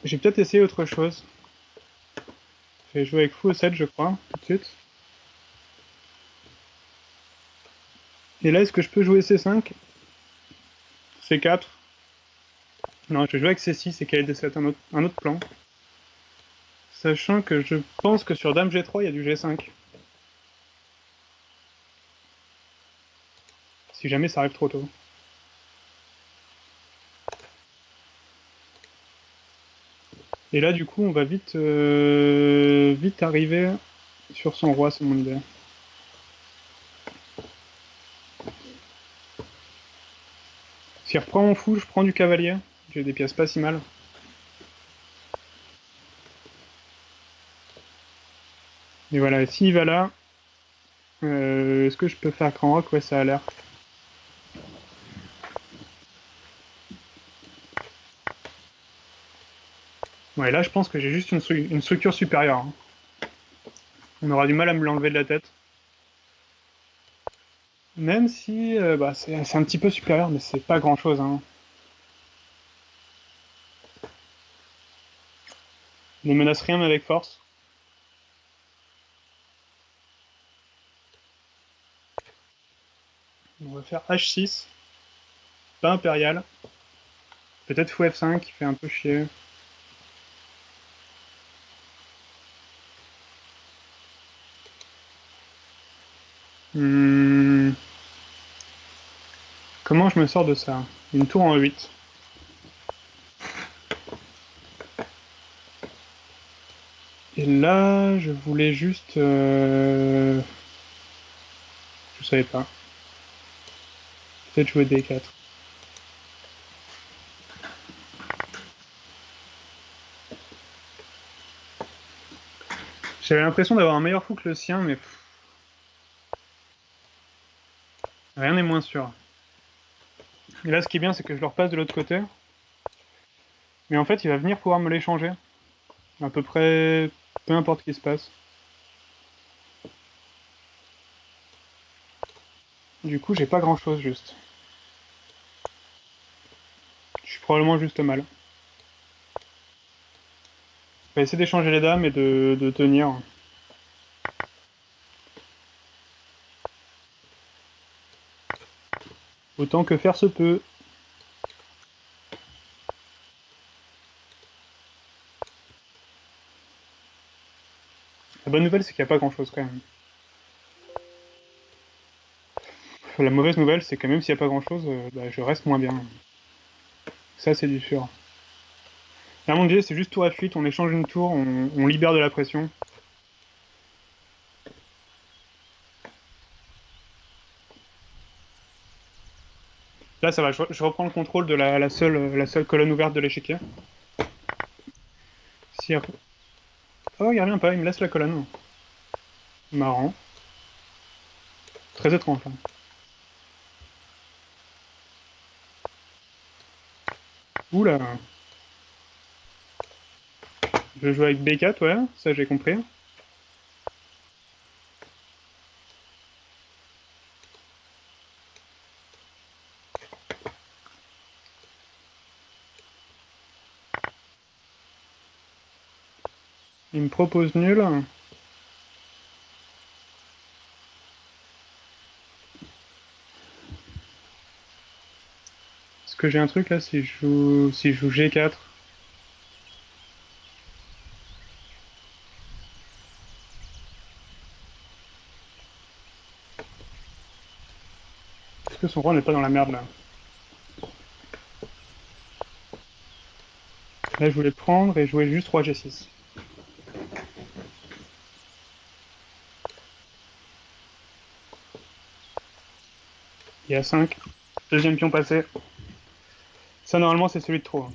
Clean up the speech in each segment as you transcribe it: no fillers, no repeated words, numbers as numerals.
J'ai peut-être essayé autre chose. Je vais jouer avec fou au 7, je crois, tout de suite. Et là, est-ce que je peux jouer C5? C4? Non, je vais jouer avec C6 et caler D7, un autre plan. Sachant que je pense que sur Dame G3, il y a du G5. Si jamais ça arrive trop tôt. Et là, du coup, on va vite arriver sur son roi, c'est mon idée. S'il reprend mon fou, je prends du cavalier. J'ai des pièces pas si mal. Et voilà, s'il va là, est-ce que je peux faire grand rock? Ouais, ça a l'air. Ouais, là, je pense que j'ai juste une structure supérieure, hein. On aura du mal à me l'enlever de la tête. Même si bah, c'est un petit peu supérieur, mais c'est pas grand-chose, hein. Ne menace rien avec force. On va faire H6, pas impérial. Peut-être fou F5 qui fait un peu chier. Hmm, comment je me sors de ça? Une tour en E8. Et là, je voulais juste... je savais pas. Peut-être jouer D4. J'avais l'impression d'avoir un meilleur fou que le sien, mais rien n'est moins sûr. Et là, ce qui est bien, c'est que je le repasse de l'autre côté. Mais en fait, il va venir pouvoir me l'échanger. À peu près... peu importe ce qui se passe. Du coup, j'ai pas grand-chose, juste. Je suis probablement juste mal. On va essayer d'échanger les dames et de tenir. Autant que faire se peut. La bonne nouvelle, c'est qu'il n'y a pas grand-chose, quand même. La mauvaise nouvelle, c'est que même s'il n'y a pas grand-chose, bah, je reste moins bien. Ça, c'est du sûr. Là, mon dieu, c'est juste tour F8, on échange une tour, on libère de la pression. Là, ça va, je reprends le contrôle de la seule colonne ouverte de l'échiquier. Si... Oh, il revient pas, il me laisse la colonne. Marrant. Très étrange, hein. Oula. Je joue avec B4, ouais, ça j'ai compris. Il me propose nul. Est-ce que j'ai un truc là si je joue G4? Est-ce que son roi n'est pas dans la merde là? Là je voulais prendre et jouer juste roi G6. Il y a 5. Deuxième pion passé. Ça normalement c'est celui de trop, hein.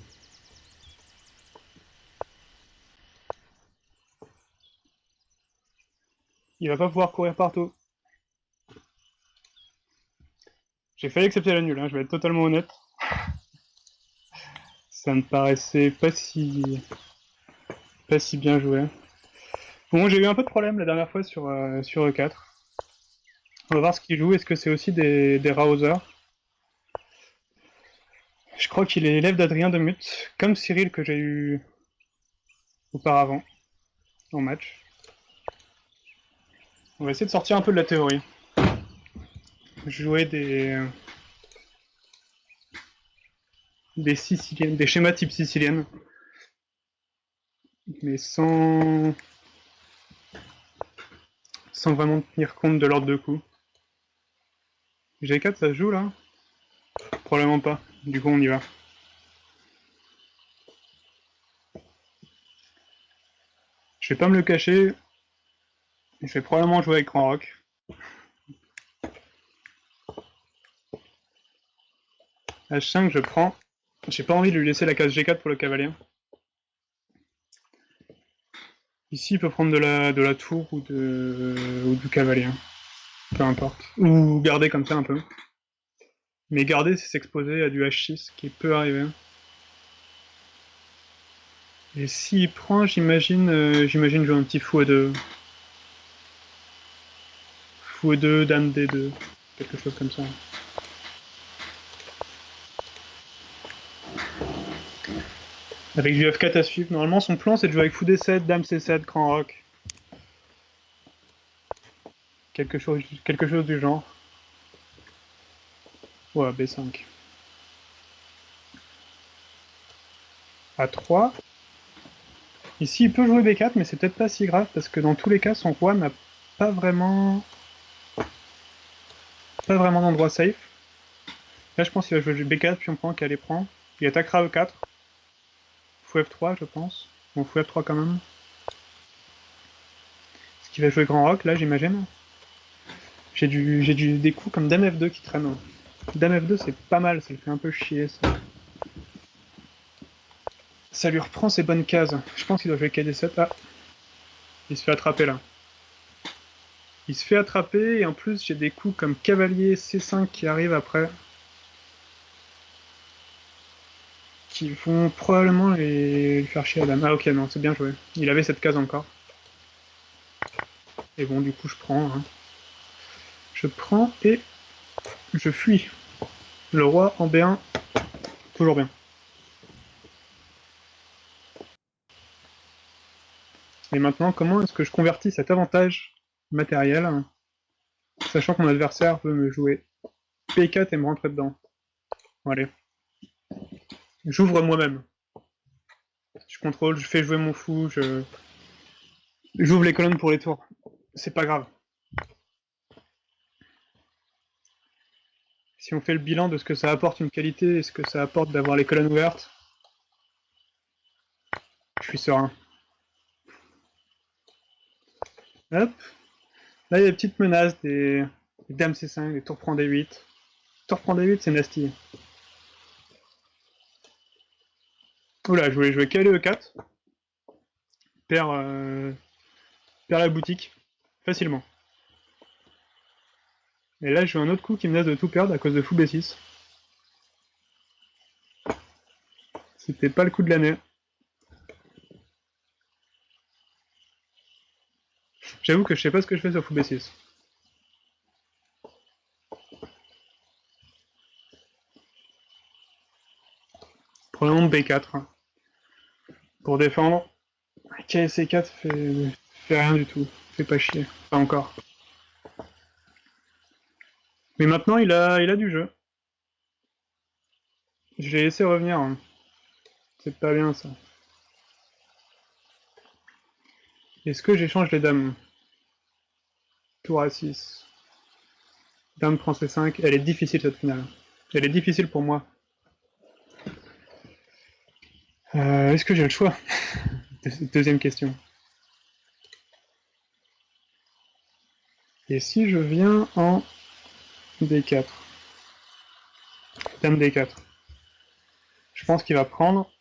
Il va pas pouvoir courir partout. J'ai failli accepter la nulle, hein, je vais être totalement honnête. Ça me paraissait pas si bien joué. Bon, j'ai eu un peu de problème la dernière fois sur E4. On va voir ce qu'il joue. Est-ce que c'est aussi des Rausers? Je crois qu'il est élève d'Adrien de Muth, comme Cyril que j'ai eu auparavant, en match. On va essayer de sortir un peu de la théorie. Jouer des siciliennes, des schémas type sicilienne, mais sans vraiment tenir compte de l'ordre de coup. G4 ça se joue là? Probablement pas, du coup on y va. Je vais pas me le cacher, je vais probablement jouer avec Grand Rock. H5 je prends, j'ai pas envie de lui laisser la case G4 pour le cavalier. Ici il peut prendre de la tour ou du cavalier, peu importe. Ou garder comme ça un peu. Mais garder c'est s'exposer à du H6 qui peut arriver. Et s'il prend, j'imagine jouer un petit fou à 2. Fou à 2, dame D2, quelque chose comme ça. Avec du F4 à suivre. Normalement, son plan, c'est de jouer avec fou D7, dame C7, grand rock. Quelque chose du genre. Ouais, B5. A3. Ici, il peut jouer B4, mais c'est peut-être pas si grave, parce que dans tous les cas, son roi n'a pas vraiment d'endroit safe. Là, je pense qu'il va jouer B4, puis on prend qu'elle les prend. Il attaquera E4. Fou F3, je pense. Bon, fou F3 quand même. Est-ce qu'il va jouer grand rock, là, j'imagine? J'ai des coups comme dame F2 qui traînent. Dame F2, c'est pas mal, ça le fait un peu chier, ça. Ça lui reprend ses bonnes cases. Je pense qu'il doit jouer KD7. Ah, il se fait attraper là. Il se fait attraper, et en plus, j'ai des coups comme cavalier C5 qui arrivent après. Qui vont probablement lui faire chier à la dame. Ah ok, non, c'est bien joué. Il avait cette case encore. Et bon, du coup, je prends. Hein. Je prends et je fuis. Le roi en B1, toujours bien. Et maintenant, comment est-ce que je convertis cet avantage matériel, sachant que mon adversaire veut me jouer P4 et me rentrer dedans. Bon, allez. J'ouvre moi-même. Je contrôle, je fais jouer mon fou, j'ouvre les colonnes pour les tours. C'est pas grave. Si on fait le bilan de ce que ça apporte une qualité et ce que ça apporte d'avoir les colonnes ouvertes, je suis serein. Hop. Là, il y a des petites menaces, des dames C5, des tours prend D8. Tour prend D8, c'est nasty. Oula, je voulais jouer KLE E4. Perd la boutique. Facilement. Et là, je joue un autre coup qui menace de tout perdre à cause de fou B6. C'était pas le coup de l'année. J'avoue que je sais pas ce que je fais sur fou B6. Probablement B4. Hein. Pour défendre. KC4 fait rien du tout. Fait pas chier. Pas encore. Mais maintenant, il a du jeu. Je l'ai laissé revenir. Hein. C'est pas bien, ça. Est-ce que j'échange les dames? Tour à 6. Dame prend C5. Elle est difficile, cette finale. Elle est difficile pour moi. Est-ce que j'ai le choix? Deuxième question. Et si je viens en D4? Dame D4. Je pense qu'il va prendre.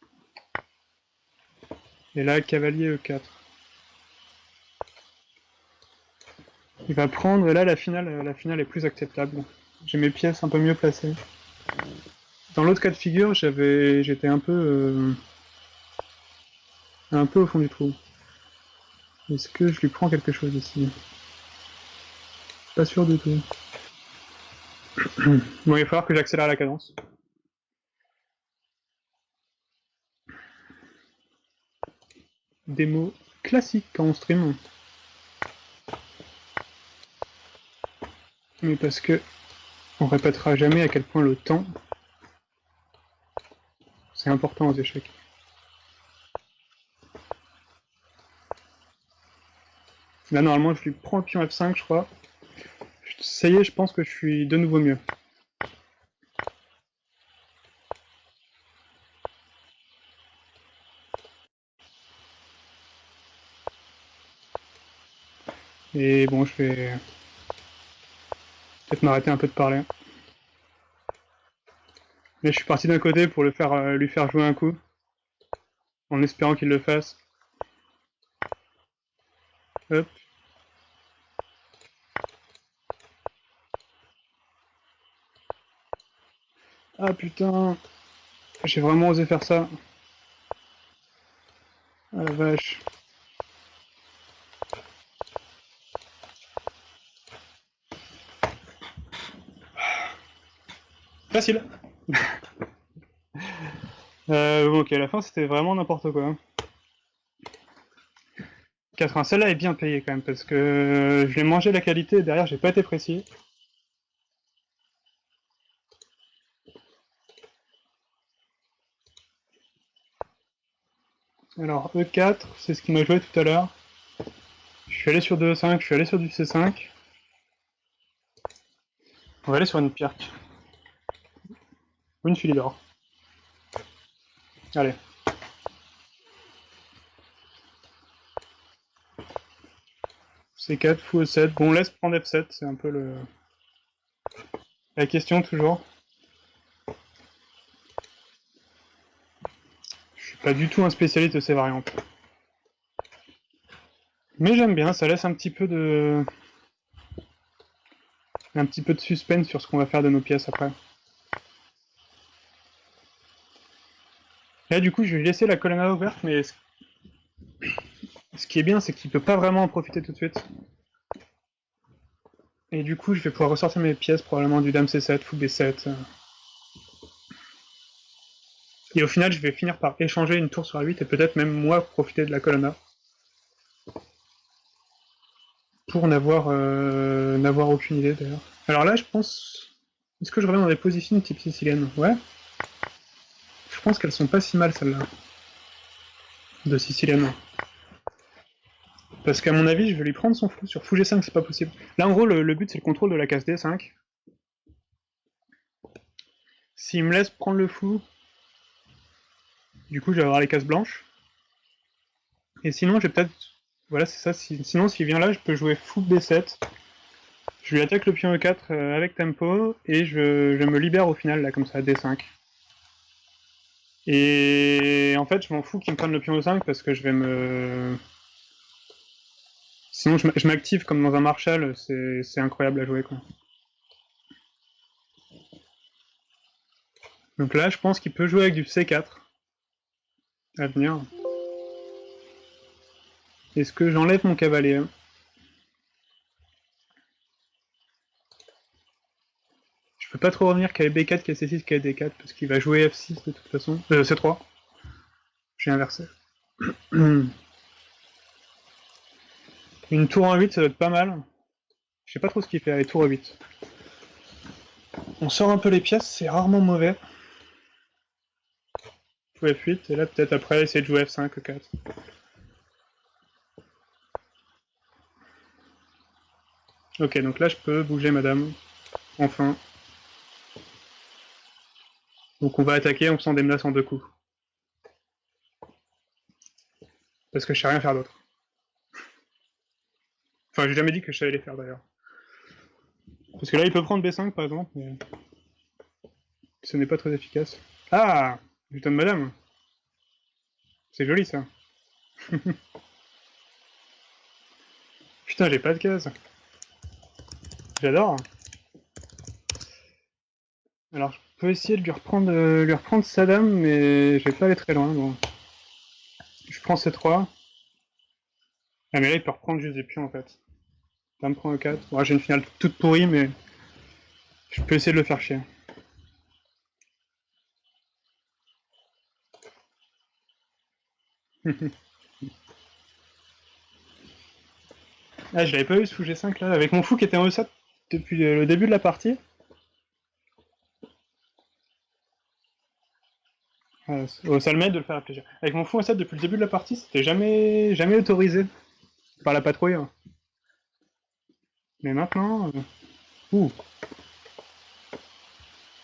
Et là, cavalier E4. Il va prendre, et là, la finale est plus acceptable. J'ai mes pièces un peu mieux placées. Dans l'autre cas de figure, j'étais un peu au fond du trou. Est-ce que je lui prends quelque chose ici? Pas sûr du tout. Bon, il va falloir que j'accélère la cadence. des mots classiques quand on stream. Mais parce que on répétera jamais à quel point le temps c'est important aux échecs. Là normalement je lui prends le pion F5 je crois. Ça y est, je pense que je suis de nouveau mieux. Et bon, je vais peut-être m'arrêter un peu de parler. Mais je suis parti d'un côté pour lui faire jouer un coup, en espérant qu'il le fasse. Hop. Ah putain, j'ai vraiment osé faire ça. Ah la vache. Facile. Bon, ok, à la fin c'était vraiment n'importe quoi. 4-1, celle-là est bien payée quand même, parce que je l'ai mangé la qualité et derrière j'ai pas été précis. Alors E4, c'est ce qui m'a joué tout à l'heure. Je suis allé sur 2E5, je suis allé sur du C5. On va aller sur une pirque. Ou une Philidor. Allez. C4, fou E7. Bon, on laisse prendre F7, c'est un peu la question toujours. Je suis pas du tout un spécialiste de ces variantes. Mais j'aime bien, ça laisse un petit peu de suspense sur ce qu'on va faire de nos pièces après. Là, du coup, je vais laisser la colonna ouverte, mais ce qui est bien, c'est qu'il peut pas vraiment en profiter tout de suite. Et du coup, je vais pouvoir ressortir mes pièces, probablement du dame C7, fou B7. Et au final, je vais finir par échanger une tour sur A8 et peut-être même moi profiter de la colonna. Pour n'avoir aucune idée d'ailleurs. Alors là, je pense. Est-ce que je reviens dans des positions type sicilienne? Ouais. Je pense qu'elles sont pas si mal celles-là. De sicilienne. Parce qu'à mon avis, je vais lui prendre son fou. Sur fou G5, c'est pas possible. Là, en gros, le but, c'est le contrôle de la case D5. S'il me laisse prendre le fou, du coup, je vais avoir les cases blanches. Et sinon, j'ai peut-être. Voilà, c'est ça. Sinon, s'il vient là, je peux jouer fou B7. Je lui attaque le pion E4 avec tempo. Et je me libère au final, là, comme ça, D5. Et en fait, je m'en fous qu'il me prenne le pion E5 parce que je vais me. Sinon, je m'active comme dans un Marshall, c'est incroyable à jouer, quoi. Donc là, je pense qu'il peut jouer avec du C4 à venir. Est-ce que j'enlève mon cavalier? Je peux pas trop revenir KB 4 KC6 KD 4 parce qu'il va jouer F6 de toute façon. C3. J'ai inversé. Une tour en 8, ça doit être pas mal. Je sais pas trop ce qu'il fait. Allez, tour en 8. On sort un peu les pièces, c'est rarement mauvais. Fou F8, et là peut-être après essayer de jouer F5, E4. Ok, donc là je peux bouger madame. Enfin. Donc on va attaquer en faisant des menaces en 2 coups. Parce que je sais rien faire d'autre. Enfin, j'ai jamais dit que je savais les faire d'ailleurs. Parce que là, il peut prendre B5 par exemple, mais ce n'est pas très efficace. Ah, je donne madame. C'est joli ça. Putain, j'ai pas de case. J'adore. Alors, je peux essayer de lui reprendre sa dame, mais je vais pas aller très loin. Bon. Je prends C3. Ah, mais là, il peut reprendre juste des pions en fait. Dame prend E4. Bon, j'ai une finale toute pourrie, mais je peux essayer de le faire chier. Ah, je l'avais pas eu ce fou G5 là, avec mon fou qui était en E7 depuis le début de la partie. Oh, ça le met de le faire réfléchir. Avec mon fou E7 depuis le début de la partie, c'était jamais autorisé par la patrouille. Hein. Mais maintenant... Ouh,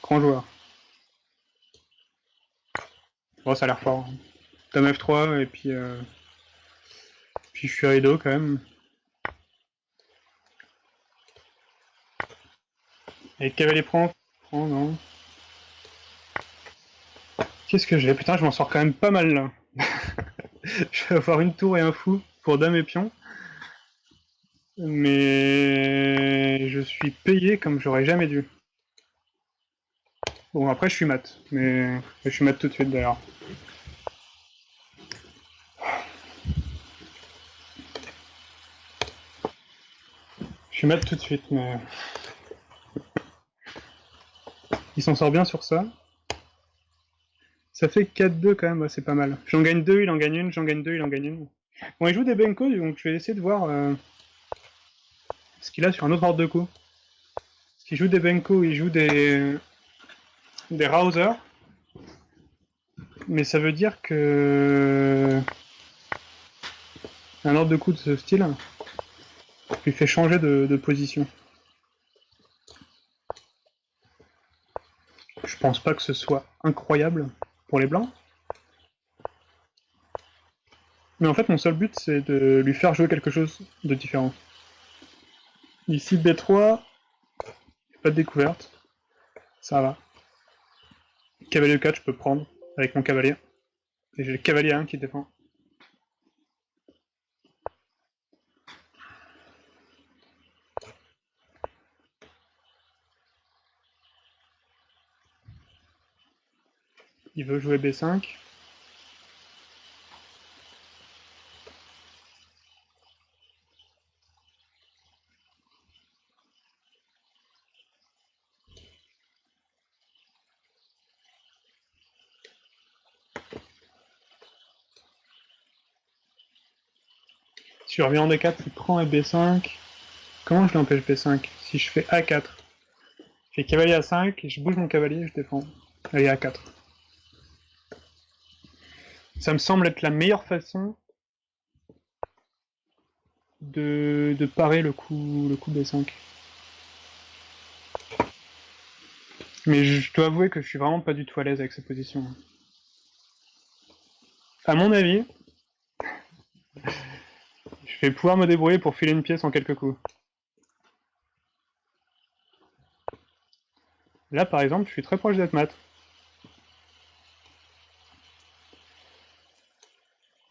grand joueur. Bon, ça a l'air fort. Hein. Dame F3 et puis je suis à Edo quand même. Et cavalier prend, non. Qu'est-ce que j'ai? Putain, je m'en sors quand même pas mal là. Je vais avoir une tour et un fou pour dame et pion. Mais je suis payé comme j'aurais jamais dû. Bon, après je suis mat. Mais je suis mat tout de suite d'ailleurs. Je suis mat tout de suite, mais... Il s'en sort bien sur ça. Ça fait 4-2 quand même, ouais, c'est pas mal. J'en gagne 2, il en gagne une, j'en gagne 2, il en gagne une. Bon, il joue des Benko, donc je vais essayer de voir ce qu'il a sur un autre ordre de coup. S'il joue des Benko, il joue des Rouser. Mais ça veut dire que un ordre de coup de ce style lui fait changer de position. Je pense pas que ce soit incroyable pour les blancs. Mais en fait, mon seul but, c'est de lui faire jouer quelque chose de différent. Ici, B3, pas de découverte. Ça va. Cavalier E4, je peux prendre avec mon cavalier. Et j'ai le cavalier 1 qui défend. Il veut jouer B5. Si je reviens en D4, il prend B5. Comment je l'empêche B5? Si je fais A4, je fais cavalier A5 et je bouge mon cavalier, je défends. Allez, A4. Ça me semble être la meilleure façon de parer le coup B5. Mais je dois avouer que je suis vraiment pas du tout à l'aise avec cette position. À mon avis, je vais pouvoir me débrouiller pour filer une pièce en quelques coups. Là, par exemple, je suis très proche d'être mat.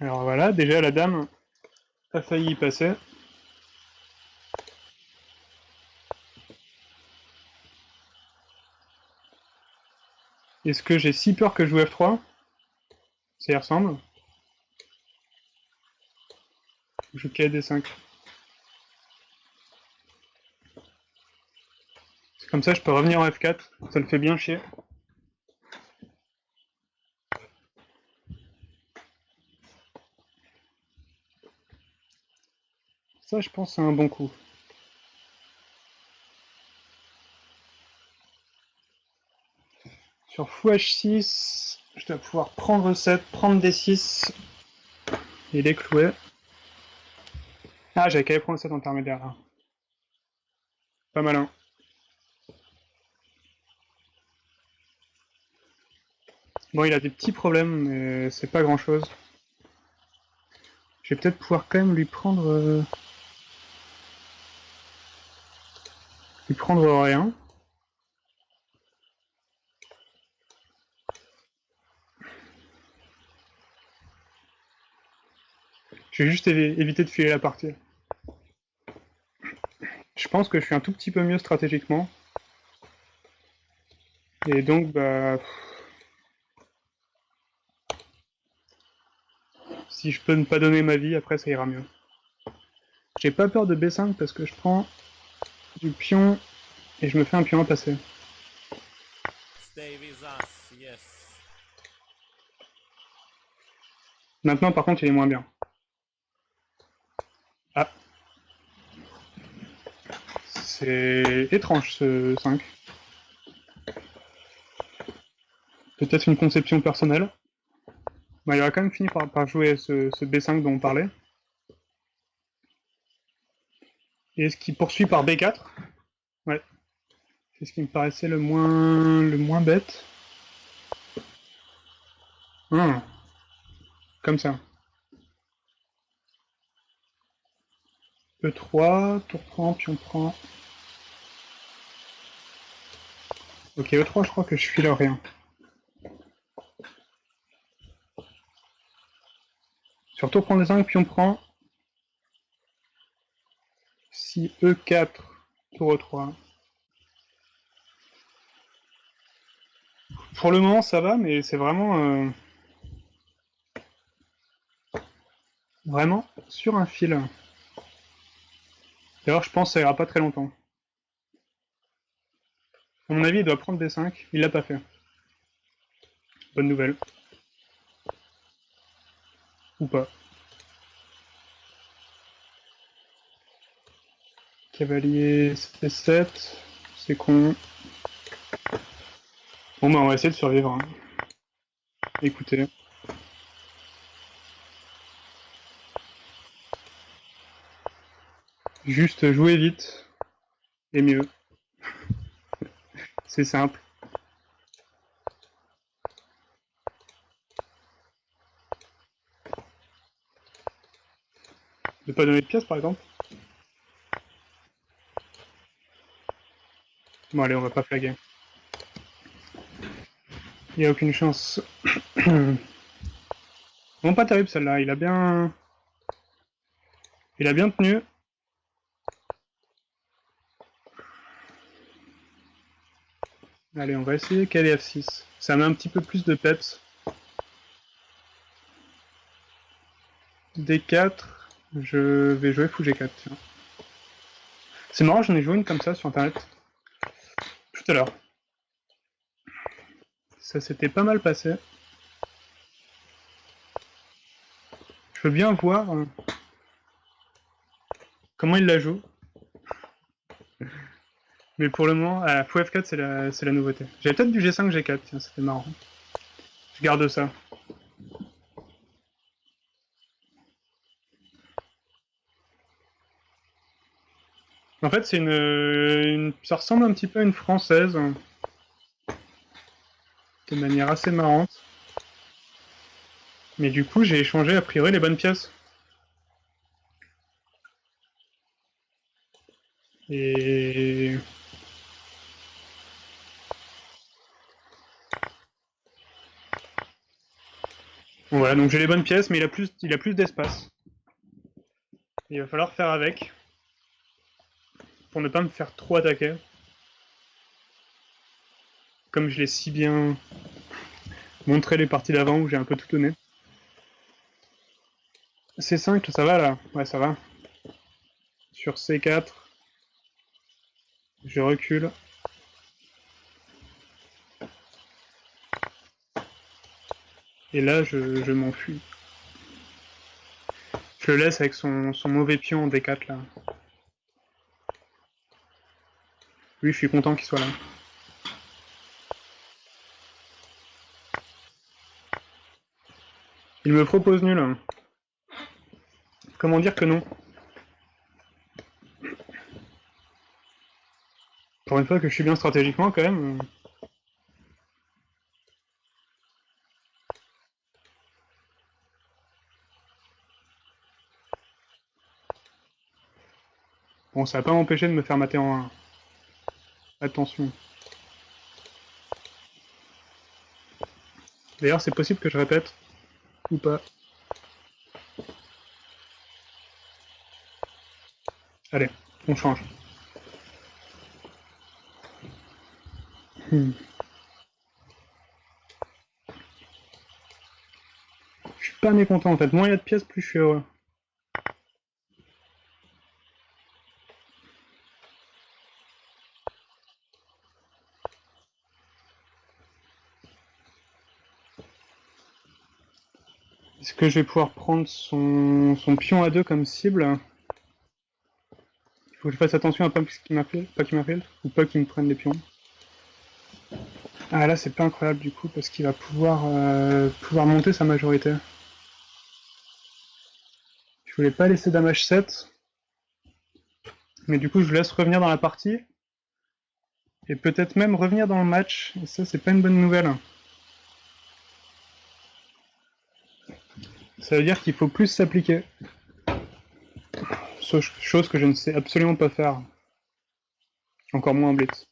Alors voilà, déjà la dame a failli y passer. Est-ce que j'ai si peur que je joue F3? Ça y ressemble. Je joue KD5. C'est comme ça, je peux revenir en F4. Ça le fait bien chier. Ça, je pense, c'est un bon coup. Sur fou H6, je dois pouvoir prendre 7, prendre D6. Il est cloué. Ah, j'avais qu'à aller prendre 7 intermédiaire là. Pas malin. Bon, il a des petits problèmes, mais c'est pas grand chose. Je vais peut-être pouvoir quand même lui prendre rien. Je vais juste éviter de filer la partie. Je pense que je suis un tout petit peu mieux stratégiquement. Et donc, bah... Si je peux ne pas donner ma vie, après ça ira mieux. J'ai pas peur de B5 parce que je prends du pion et je me fais un pion à passer. Stay with us, yes. Maintenant, par contre, il est moins bien. Ah. C'est étrange ce 5. Peut-être une conception personnelle. Bon, il aura quand même fini par jouer ce B5 dont on parlait. Et est-ce qu'il poursuit par B4? Ouais. C'est ce qui me paraissait le moins bête. Comme ça. E3, tour prend, pion prend. Ok, E3, je crois que je file rien. Sur tour prend D5, pion prend. Si E4, tour E3. Pour le moment, ça va, mais c'est vraiment sur un fil. D'ailleurs, je pense que ça ira pas très longtemps. À mon avis, il doit prendre D5. Il l'a pas fait. Bonne nouvelle. Ou pas. Cavalier C7. C'est con. Bon bah on va essayer de survivre. Hein. Écoutez. Juste jouer vite. Et mieux. C'est simple. Ne pas donner de pièces par exemple. Bon allez, on va pas flaguer. Il n'y a aucune chance. Bon, pas terrible celle-là. Il a bien tenu. Allez, on va essayer caler F6. Ça met un petit peu plus de peps. D4. Je vais jouer fou G4. Tiens. C'est marrant, j'en ai joué une comme ça sur internet. Tout à l'heure. Ça s'était pas mal passé. Je veux bien voir comment il la joue. Mais pour le moment, fou F4 c'est la nouveauté. J'avais peut-être du G5, G4, tiens, c'était marrant. Je garde ça. En fait, c'est ça ressemble un petit peu à une française. De manière assez marrante. Mais du coup, j'ai échangé a priori les bonnes pièces. Et... Bon, voilà, donc j'ai les bonnes pièces, mais il a plus d'espace. Il va falloir faire avec. Pour ne pas me faire trop attaquer. Comme je l'ai si bien montré les parties d'avant où j'ai un peu tout donné. C5, ça va là? Ouais, ça va. Sur C4, je recule. Et là, je m'enfuis. Je le laisse avec son mauvais pion en D4 là. Lui, je suis content qu'il soit là. Il me propose nul. Comment dire que non? Pour une fois que je suis bien stratégiquement quand même. Bon, ça va pas m'empêcher de me faire mater en 1. Attention. D'ailleurs, c'est possible que je répète. Ou pas. Allez, on change. Je suis pas mécontent en fait. Moins il y a de pièces, plus je suis heureux. Est-ce que je vais pouvoir prendre son pion à 2 comme cible? Il Faut que je fasse attention à pas qu'il m'infiltre, ou pas qu'il me prenne les pions. Ah là c'est pas incroyable du coup, parce qu'il va pouvoir monter sa majorité. Je voulais pas laisser dame h7, mais du coup je le laisse revenir dans la partie, et peut-être même revenir dans le match, et ça c'est pas une bonne nouvelle. Ça veut dire qu'il faut plus s'appliquer. Chose que je ne sais absolument pas faire. Encore moins en blitz.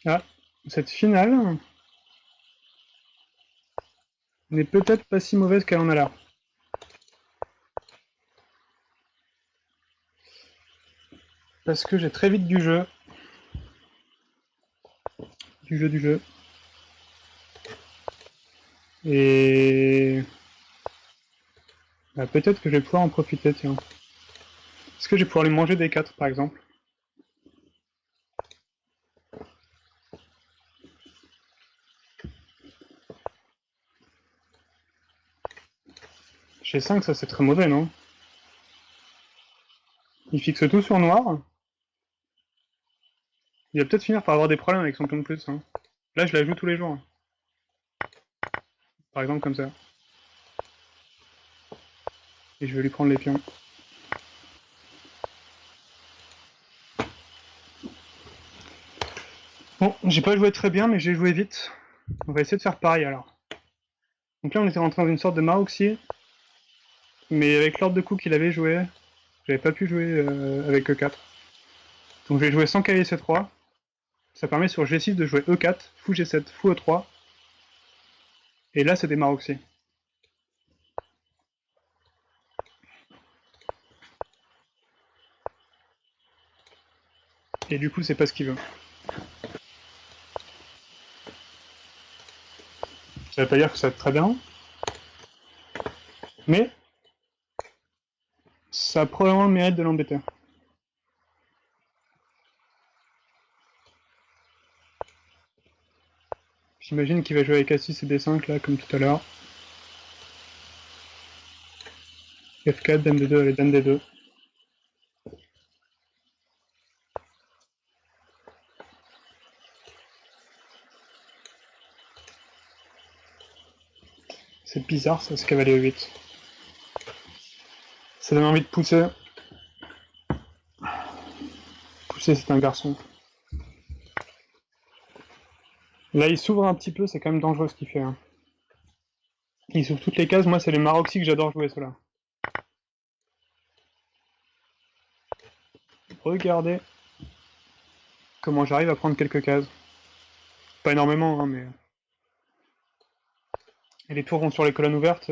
Ah, cette finale n'est peut-être pas si mauvaise qu'elle en a l'air. Parce que j'ai très vite du jeu. Du jeu. Et... Bah, peut-être que je vais pouvoir en profiter, tiens. Est-ce que je vais pouvoir lui manger des 4 par exemple? Chez 5, ça c'est très mauvais, non? Il fixe tout sur noir. Il va peut-être finir par avoir des problèmes avec son pion de plus. Hein. Là, je la joue tous les jours. Par exemple, comme ça. Et je vais lui prendre les pions. Bon, j'ai pas joué très bien, mais j'ai joué vite. On va essayer de faire pareil alors. Donc là, on était rentré dans une sorte de Maroxy. Mais avec l'ordre de coups qu'il avait joué, j'avais pas pu jouer avec E4. Donc je vais jouer sans cavalier C3. Ça permet sur G6 de jouer E4, fou G7, fou E3. Et là, c'est des Maroxy. Et du coup, c'est pas ce qu'il veut. Ça veut pas dire que ça va être très bien. Mais ça a probablement le mérite de l'embêter. J'imagine qu'il va jouer avec A6 et D5 là, comme tout à l'heure. F4, Dame D2, allez, Dame D2. C'est bizarre ça, ce cavalier E8. Ça donne envie de pousser. Pousser, c'est un garçon. Là, il s'ouvre un petit peu, c'est quand même dangereux ce qu'il fait. Hein. Il s'ouvre toutes les cases, moi, c'est les Maroxy que j'adore jouer, ceux-là. Regardez comment j'arrive à prendre quelques cases. Pas énormément, hein, mais... Et les tours vont sur les colonnes ouvertes.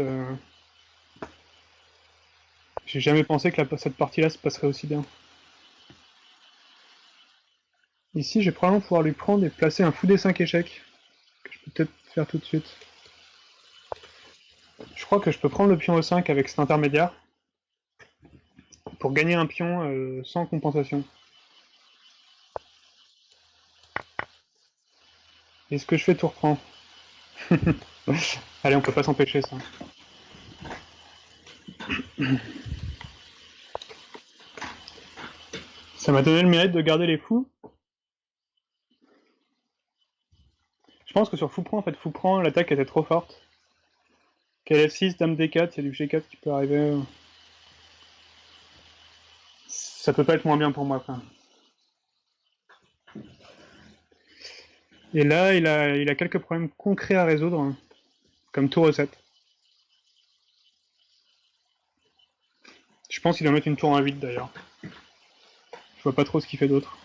J'ai jamais pensé que cette partie-là se passerait aussi bien. Ici, je vais probablement pouvoir lui prendre et placer un fou D5 échec. Que je peux peut-être faire tout de suite. Je crois que je peux prendre le pion E5 avec cet intermédiaire. Pour gagner un pion sans compensation. Et ce que je fais tout reprend. Allez, on peut pas s'empêcher ça. Ça m'a donné le mérite de garder les fous. Je pense que sur fou prend, en fait, fou prend, l'attaque était trop forte. Quel F6, Dame D4, il y a du G4 qui peut arriver. Ça peut pas être moins bien pour moi, quoi. Et là, il a quelques problèmes concrets à résoudre, comme tour E7. Je pense qu'il va mettre une tour en 8 d'ailleurs. Je vois pas trop ce qu'il fait d'autre.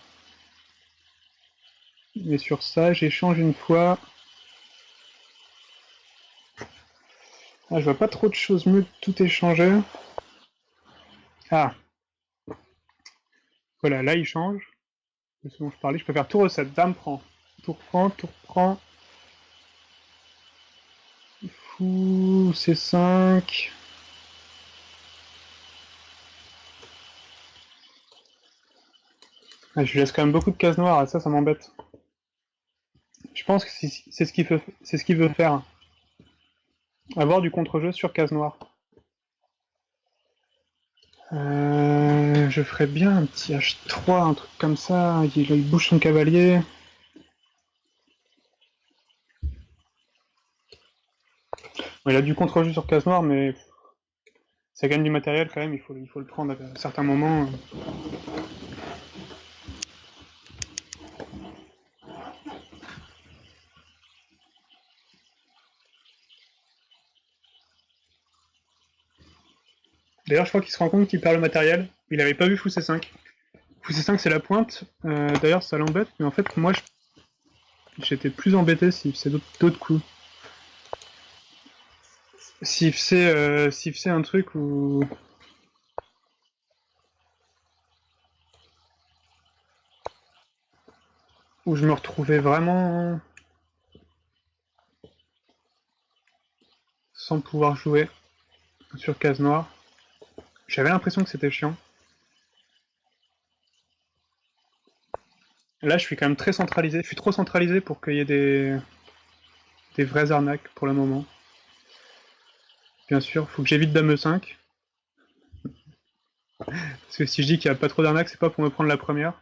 Mais sur ça, j'échange une fois. Ah, je vois pas trop de choses mieux que tout échanger. Ah. Voilà, là il change. C'est ce dont je parlais. Je peux faire tour E7, dame prend. Tour prend. Fou, C5. Ah, je lui laisse quand même beaucoup de cases noires, et ça m'embête. Je pense que c'est ce qu'il veut faire. Avoir du contre-jeu sur case noire. Je ferais bien un petit H3, un truc comme ça, il bouge son cavalier. Bon, il a du contre-jeu sur case noire, mais ça gagne du matériel quand même, il faut le prendre à certains moments. D'ailleurs, je crois qu'il se rend compte qu'il perd le matériel. Il avait pas vu fou C5. Fou C5, c'est la pointe. D'ailleurs, ça l'embête, mais en fait, moi, j'étais plus embêté s'il faisait d'autres coups. S'il faisait un truc où je me retrouvais vraiment sans pouvoir jouer sur case noire. J'avais l'impression que c'était chiant. Là, je suis quand même très centralisé. Je suis trop centralisé pour qu'il y ait des vraies arnaques pour le moment. Bien sûr, faut que j'évite dame E5. Parce que si je dis qu'il n'y a pas trop d'arnaques, c'est pas pour me prendre la première.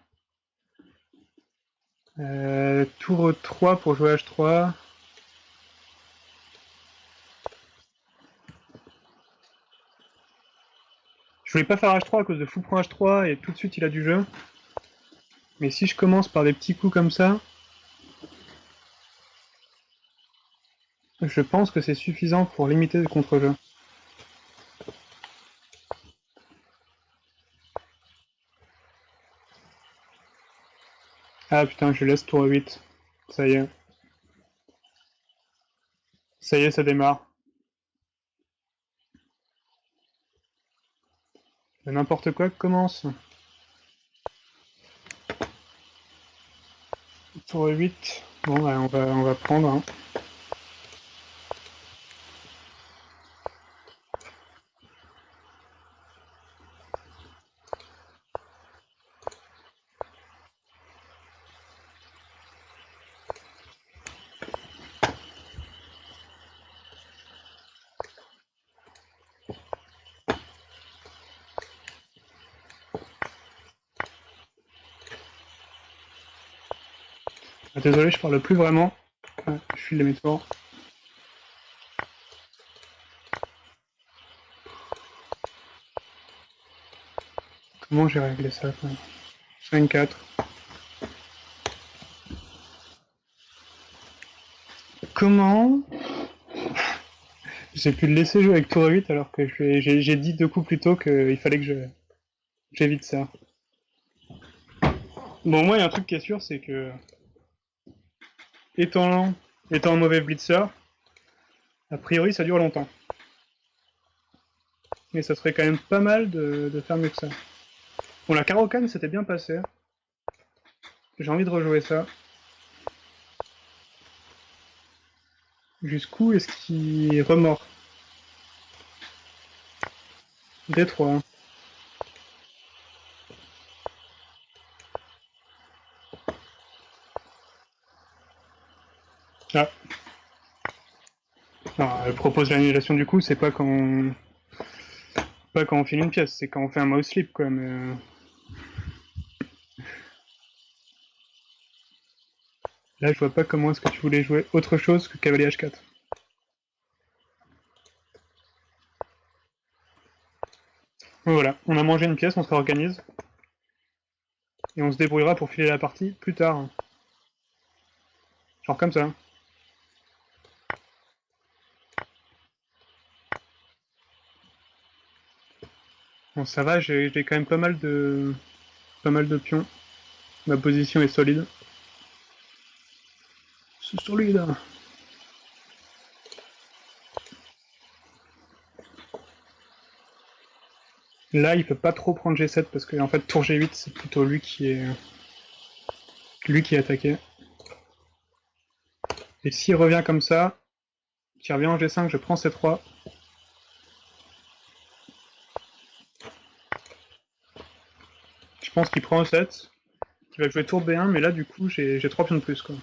Tour 3 pour jouer H3. Je voulais pas faire H3 à cause de fou prend H3 et tout de suite il a du jeu. Mais si je commence par des petits coups comme ça, je pense que c'est suffisant pour limiter le contre-jeu. Ah putain, je laisse tour 8. Ça y est. Ça y est, ça démarre. N'importe quoi commence. Tour 8. Bon, bah, on va prendre. Hein. Ah, désolé, je parle plus vraiment. Je file mes tours. Comment j'ai réglé ça 5-4. Comment j'ai pu le laisser jouer avec tour 8 alors que j'ai dit 2 coups plus tôt qu'il fallait que j'évite ça. Bon, moi, il y a un truc qui est sûr, c'est que étant, étant un mauvais blitzer, a priori, ça dure longtemps. Mais ça serait quand même pas mal de faire mieux que ça. Bon, la Caro-Can, c'était bien passé. J'ai envie de rejouer ça. Jusqu'où est-ce qu'il remord D3. Ah. Non, elle propose l'annulation du coup, c'est pas quand on file une pièce, c'est quand on fait un mouse slip, quoi, mais... Là, je vois pas comment est-ce que tu voulais jouer autre chose que cavalier H4. Voilà, on a mangé une pièce, on se réorganise. Et on se débrouillera pour filer la partie plus tard. Genre comme ça. Bon, ça va, j'ai quand même pas mal de pions. Ma position est solide. C'est solide. Là, il peut pas trop prendre G7 parce que en fait tour G8 c'est plutôt lui qui est attaqué. Et s'il revient comme ça, qu'il revient en G5, je prends C3. Je pense qu'il prend E7, qu'il va jouer tour B1, mais là du coup j'ai 3 pions de plus quoi.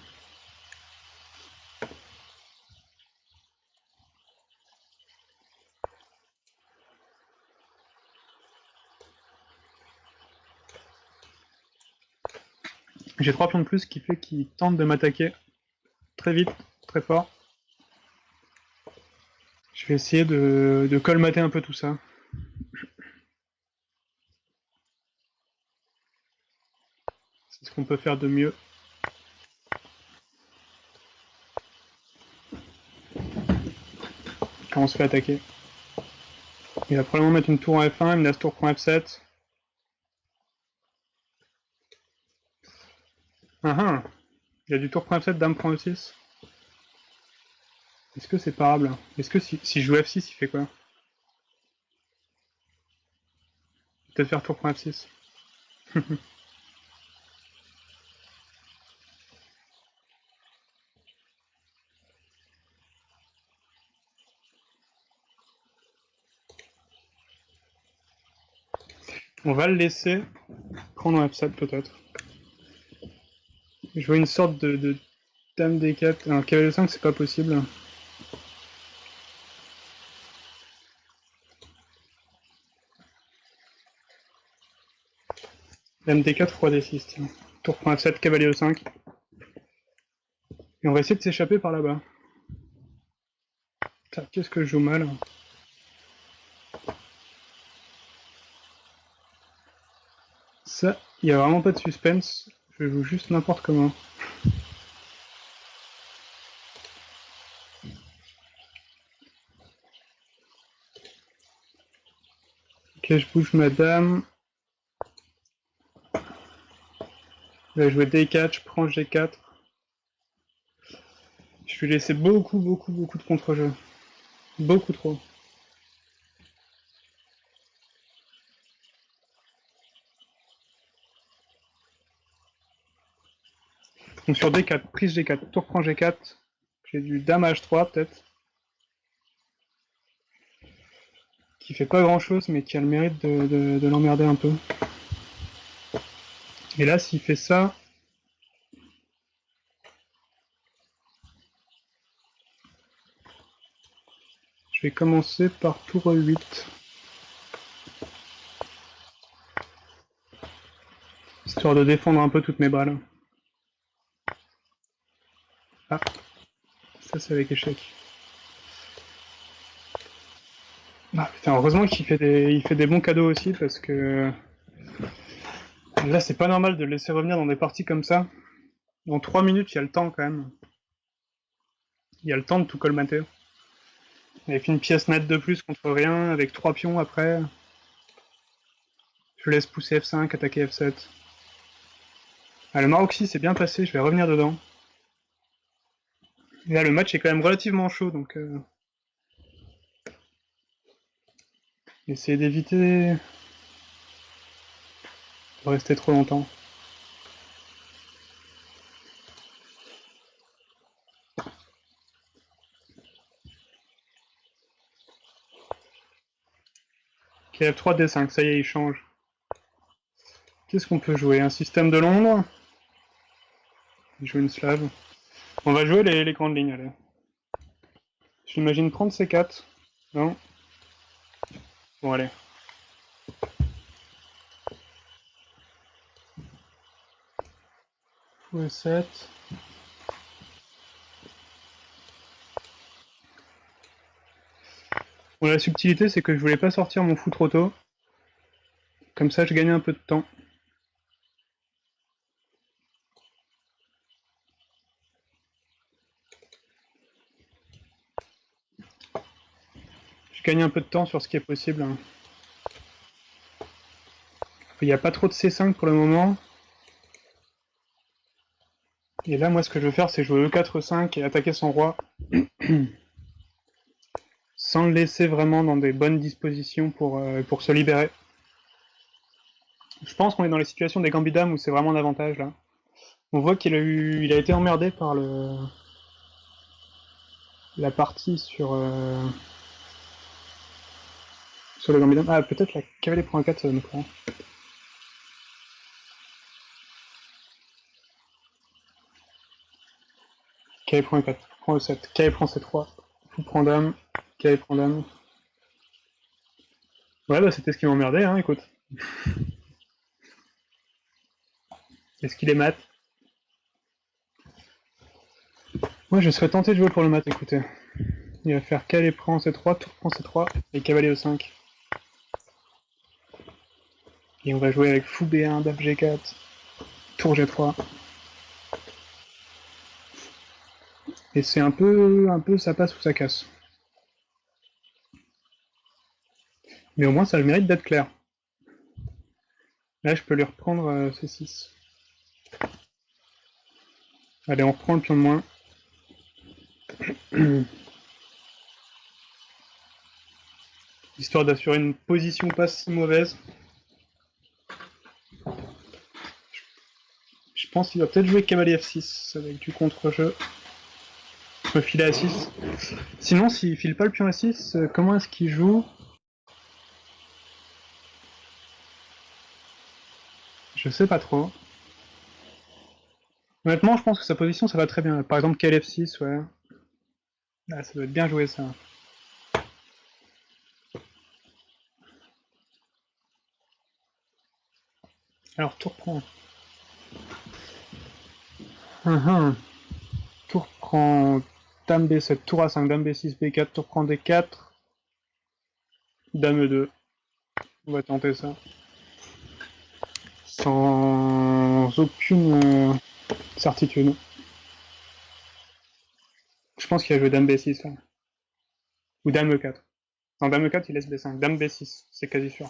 J'ai 3 pions de plus, ce qui fait qu'il tente de m'attaquer très vite, très fort. Je vais essayer de colmater un peu tout ça. C'est ce qu'on peut faire de mieux. Quand on se fait attaquer. Il va probablement mettre une tour en F1, il me laisse tour prend F7. Ah ah, il a du tour prend F7, dame prend E6. Est-ce que c'est parable? Est-ce que si je joue F6, il fait quoi? Peut-être faire tour prend F6. On va le laisser prendre en F7 peut-être. Je vois une sorte de dame D4. Alors cavalier 5 c'est pas possible. Dame D4, roi D6, tiens. Tour prend F7, cavalier E5. Et on va essayer de s'échapper par là-bas. Qu'est-ce que je joue mal? Ça, il n'y a vraiment pas de suspense. Je joue juste n'importe comment. Ok, je bouge ma dame. Je vais jouer D4, je prends G4. Je vais laisser beaucoup de contre-jeu. Beaucoup trop. Donc sur D4, prise G4, tour prend G4. J'ai du dame H3 peut-être. Qui fait pas grand chose mais qui a le mérite de l'emmerder un peu. Et là s'il fait ça, je vais commencer par tour E8. Histoire de défendre un peu toutes mes balles. Ah, ça c'est avec échec. Ah putain, heureusement qu'il fait il fait des bons cadeaux aussi parce que là c'est pas normal de le laisser revenir dans des parties comme ça. Dans 3 minutes, il y a le temps quand même. Il y a le temps de tout colmater. Avec une pièce nette de plus contre rien, avec 3 pions après. Je laisse pousser F5, attaquer F7. Ah, le Maroc 6 c'est bien passé, je vais revenir dedans. Et là le match est quand même relativement chaud donc essayer d'éviter de rester trop longtemps. Ok, F3, D5, ça y est, il change. Qu'est-ce qu'on peut jouer? Un système de Londres? Il joue une slave. On va jouer les grandes lignes, allez. J'imagine prendre C4. Non? Bon, allez. Fou E7. Bon, la subtilité, c'est que je voulais pas sortir mon fou trop tôt. Comme ça, je gagnais un peu de temps. Je gagne un peu de temps sur ce qui est possible. Il n'y a pas trop de C5 pour le moment. Et là, moi, ce que je veux faire, c'est jouer E4, E5 et attaquer son roi. Sans le laisser vraiment dans des bonnes dispositions pour se libérer. Je pense qu'on est dans les situations des gambits dames où c'est vraiment l'avantage, là. On voit il a été emmerdé par la partie sur le gambit dame. Ah, peut-être la cavalier prend 4, ça va nous prendre. Cavalier prend 4, prend E7, cavalier prend C3, fou prend dame, cavalier prend dame. Ouais, bah c'était ce qui m'emmerdait, hein, écoute. Est-ce qu'il est mat? Moi, je serais tenté de jouer pour le mat, écoutez. Il va faire cavalier prend C3, tour prend C3 et cavalier E5. Et on va jouer avec fou B1, dame G4, tour G3. Et c'est un peu ça passe ou ça casse. Mais au moins ça a le mérite d'être clair. Là je peux lui reprendre C6. Allez, on reprend le pion de moins. Histoire d'assurer une position pas si mauvaise. Je pense qu'il va peut-être jouer cavalier F6 avec du contre-jeu. Je me file à 6. Sinon, s'il file pas le pion A6, comment est-ce qu'il joue? Je sais pas trop. Honnêtement, je pense que sa position, ça va très bien. Par exemple, cavalier F6, ouais. Ah, ça doit être bien joué, ça. Alors, tour prend. Tour prend dame B7, tour A5, dame B6, B4, tour prend D4, dame E2. On va tenter ça. Sans aucune certitude. Je pense qu'il va jouer dame B6 là. Ou dame E4. Non, dame E4, il laisse B5. Dame B6, c'est quasi sûr.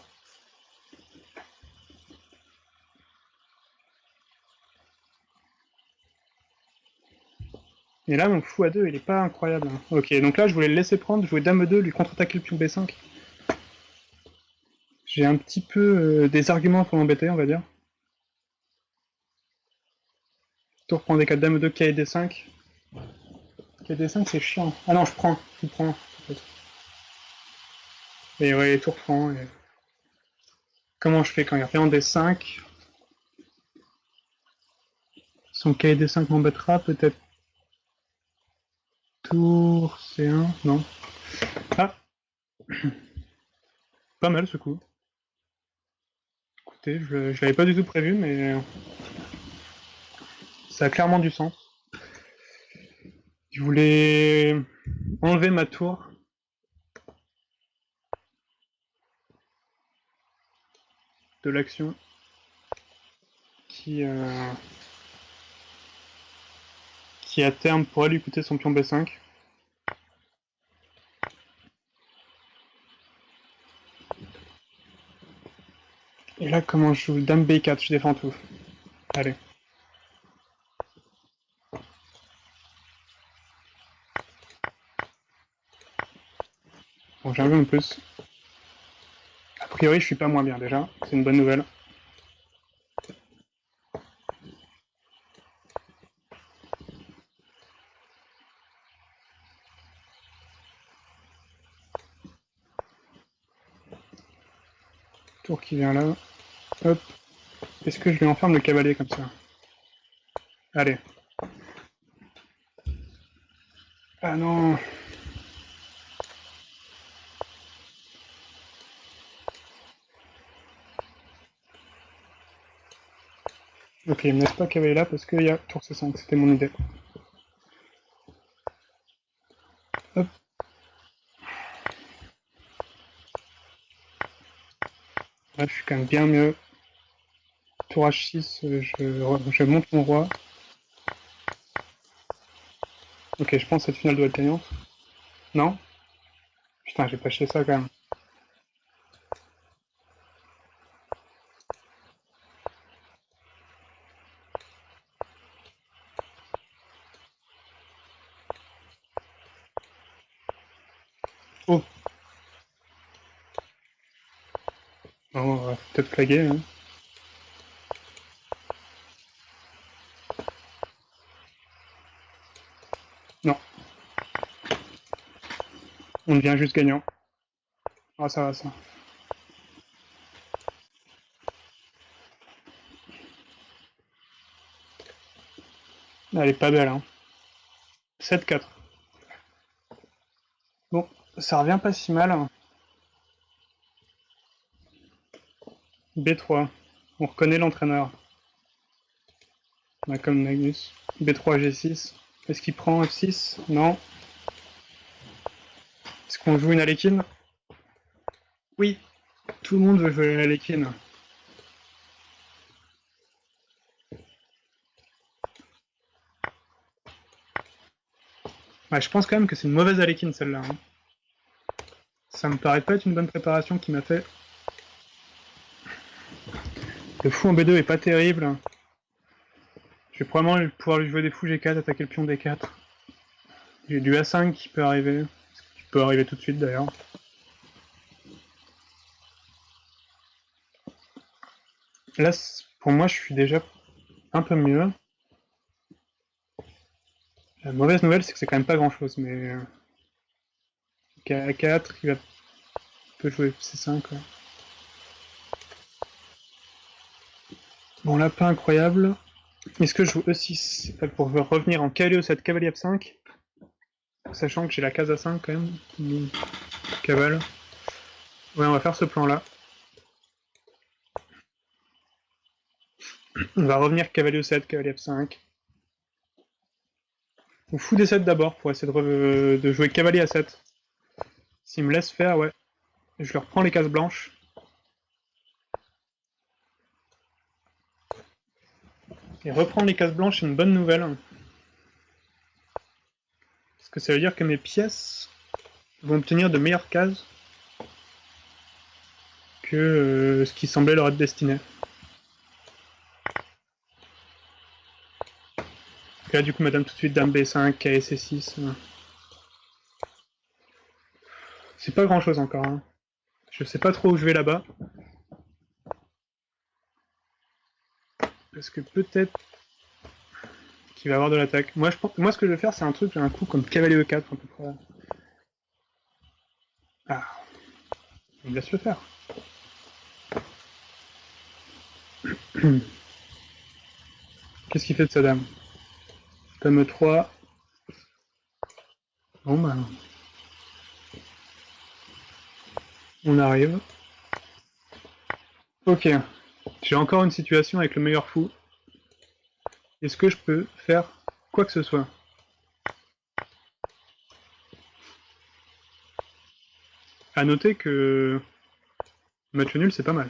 Et là, mon fou A2, il est pas incroyable. Ok, donc là, je voulais le laisser prendre, jouer dame E2, lui contre-attaquer le pion B5. J'ai un petit peu des arguments pour l'embêter, on va dire. Tour prend D4, dame E2, K D5. K D5, c'est chiant. Ah non, je prends. Et ouais, tour prend. Et... Comment je fais quand il revient en D5? Son K D5 m'embêtera, peut-être tour C1, non. Ah, pas mal ce coup. Écoutez, je l'avais pas du tout prévu, mais ça a clairement du sens. Je voulais enlever ma tour. De l'action qui à terme pourrait lui coûter son pion B5. Et là, comment je joue? Dame B4, je défends tout. Allez. Bon, j'ai un jeu en plus. A priori, je suis pas moins bien déjà. C'est une bonne nouvelle. Tour qui vient là. Hop. Est-ce que je lui enferme le cavalier comme ça? Allez. Ah non. Ok, il me laisse pas cavalier là parce qu'il y a tour C5, c'était mon idée. Hop. Là, je suis quand même bien mieux. Tour H6, je monte mon roi. Ok, je pense que cette finale doit être gagnante. Non? Putain, j'ai pas acheté ça quand même. Oh! Non, on va peut-être flaguer. Hein. Non, on devient juste gagnant. Ah, ça va, ça. Elle est pas belle, hein. 7-4. Bon, ça revient pas si mal. B3. On reconnaît l'entraîneur. On a comme Magnus. B3, G6. Est-ce qu'il prend F6? Non. Est-ce qu'on joue une Alekhine? Oui. Tout le monde veut jouer à l'Alekhine. Ouais, je pense quand même que c'est une mauvaise Alekhine celle-là. Hein. Ça me paraît pas être une bonne préparation qui m'a fait. Le fou en B2 est pas terrible. Je vais probablement pouvoir lui jouer des fous G4, attaquer le pion D4. J'ai du A5 qui peut arriver. Qui peut arriver tout de suite d'ailleurs. Là, pour moi, je suis déjà un peu mieux. La mauvaise nouvelle, c'est que c'est quand même pas grand chose, mais. A4, peut jouer C5. Quoi. Bon, là, pas incroyable. Est-ce que je joue E6 pour revenir en cavalier E7, cavalier F5? Sachant que j'ai la case A5 quand même. Cavale. Ouais, on va faire ce plan-là. On va revenir cavalier E7, cavalier F5. Ou fou D7 d'abord pour essayer de jouer cavalier A7. S'il me laisse faire, ouais. Je leur prends les cases blanches. Et reprendre les cases blanches, c'est une bonne nouvelle. Parce que ça veut dire que mes pièces vont obtenir de meilleures cases que ce qui semblait leur être destiné. Et là, du coup, madame, tout de suite, dame B5, K C6. C'est pas grand chose encore. Hein. Je sais pas trop où je vais là-bas. Parce que peut-être qu'il va y avoir de l'attaque. Moi, ce que je vais faire, c'est un coup comme cavalier E4 à peu près. Ah, il me laisse le faire. Qu'est-ce qu'il fait de sa dame? Dame E3. Bon, bah. On arrive. Ok. J'ai encore une situation avec le meilleur fou. Est-ce que je peux faire quoi que ce soit? À noter que match nul, c'est pas mal.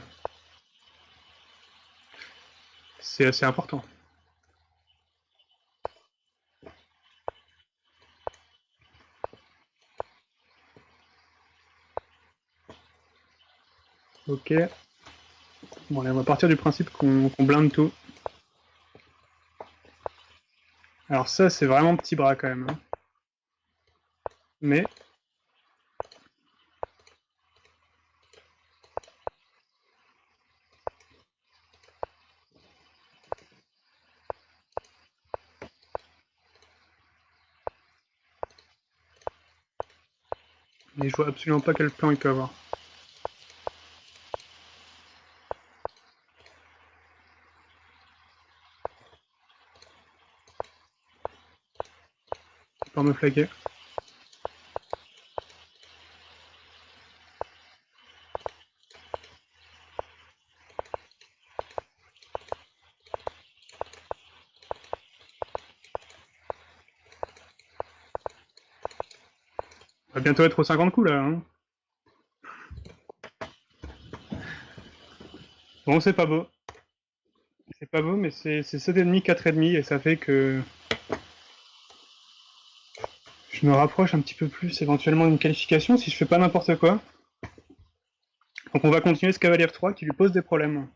C'est assez important. Ok. Bon, allez, on va partir du principe qu'on blinde tout. Alors ça, c'est vraiment petit bras quand même. Hein. Mais je vois absolument pas quel plan il peut avoir. Pour me flaguer. On va bientôt être aux 50 coups là. Hein. Bon, c'est pas beau. C'est pas beau, mais c'est 7,5, 4,5 et ça fait que je me rapproche un petit peu plus éventuellement d'une qualification si je fais pas n'importe quoi. Donc on va continuer ce cavalier F3 qui lui pose des problèmes.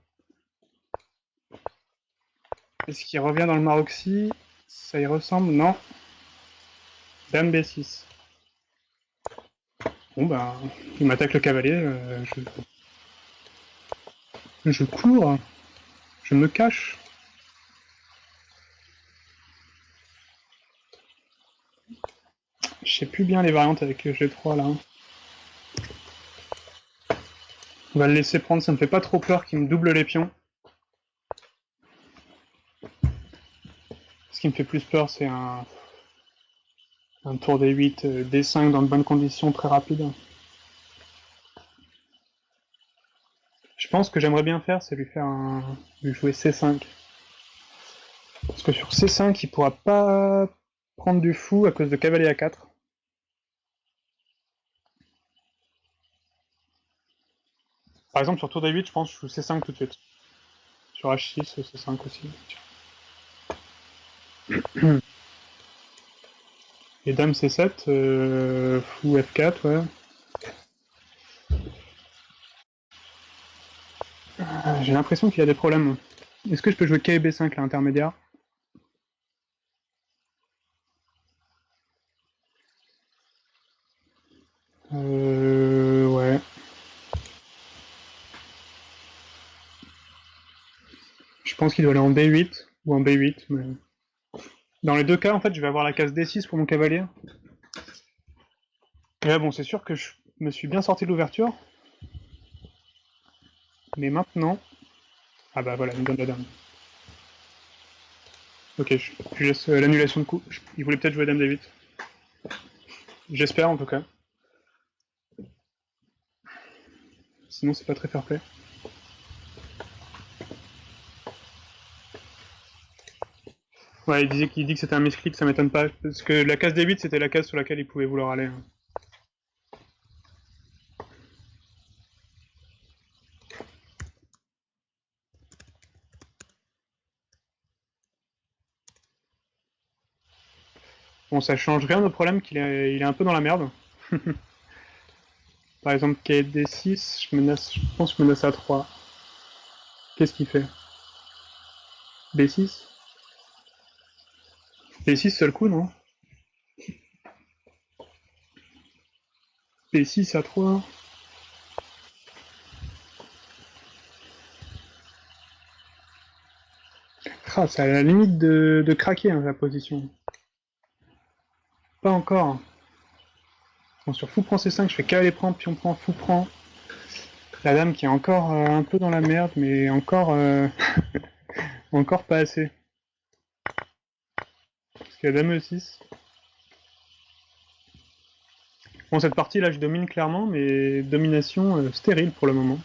Est-ce qu'il revient dans le Maroxy? Ça y ressemble? Non. Dame B6. Bon bah, il m'attaque le cavalier, je cours, je me cache. Je sais plus bien les variantes avec le G3 là. On va le laisser prendre, ça me fait pas trop peur qu'il me double les pions. Ce qui me fait plus peur, c'est un tour D8, D5 dans de bonnes conditions, très rapide. Je pense que j'aimerais bien faire, c'est lui jouer C5. Parce que sur C5, il pourra pas prendre du fou à cause de cavalier A4. Par exemple, sur tour D8, je pense que je joue C5 tout de suite. Sur H6, C5 aussi. Et dame C7, fou F4, ouais. J'ai l'impression qu'il y a des problèmes. Est-ce que je peux jouer K et B5 là, intermédiaire? Ouais. Je pense qu'il doit aller en B8 ou en B8, mais... Dans les deux cas, en fait, je vais avoir la case D6 pour mon cavalier. Et là, bon, c'est sûr que je me suis bien sorti de l'ouverture. Mais maintenant... Ah bah voilà, il me donne la dame. Ok, je laisse l'annulation de coup. Il voulait peut-être jouer dame D8. J'espère, en tout cas. Sinon, c'est pas très fair play. Ouais, il dit que c'était un misclick, ça m'étonne pas. Parce que la case D8, c'était la case sur laquelle il pouvait vouloir aller. Bon, ça change rien au problème qu'il est un peu dans la merde. Par exemple, KD6, je pense que je menace à 3. Qu'est-ce qu'il fait? B6? B6, seul coup, non? B6 à 3. Ah, c'est à la limite de craquer, hein, la position. Pas encore. Bon, sur fou prend C5, je fais cavalier prend, pion prend, fou prend. La dame qui est encore un peu dans la merde, mais encore, encore pas assez. Parce qu'il y a dame E6. Bon, cette partie là, je domine clairement, mais domination stérile pour le moment.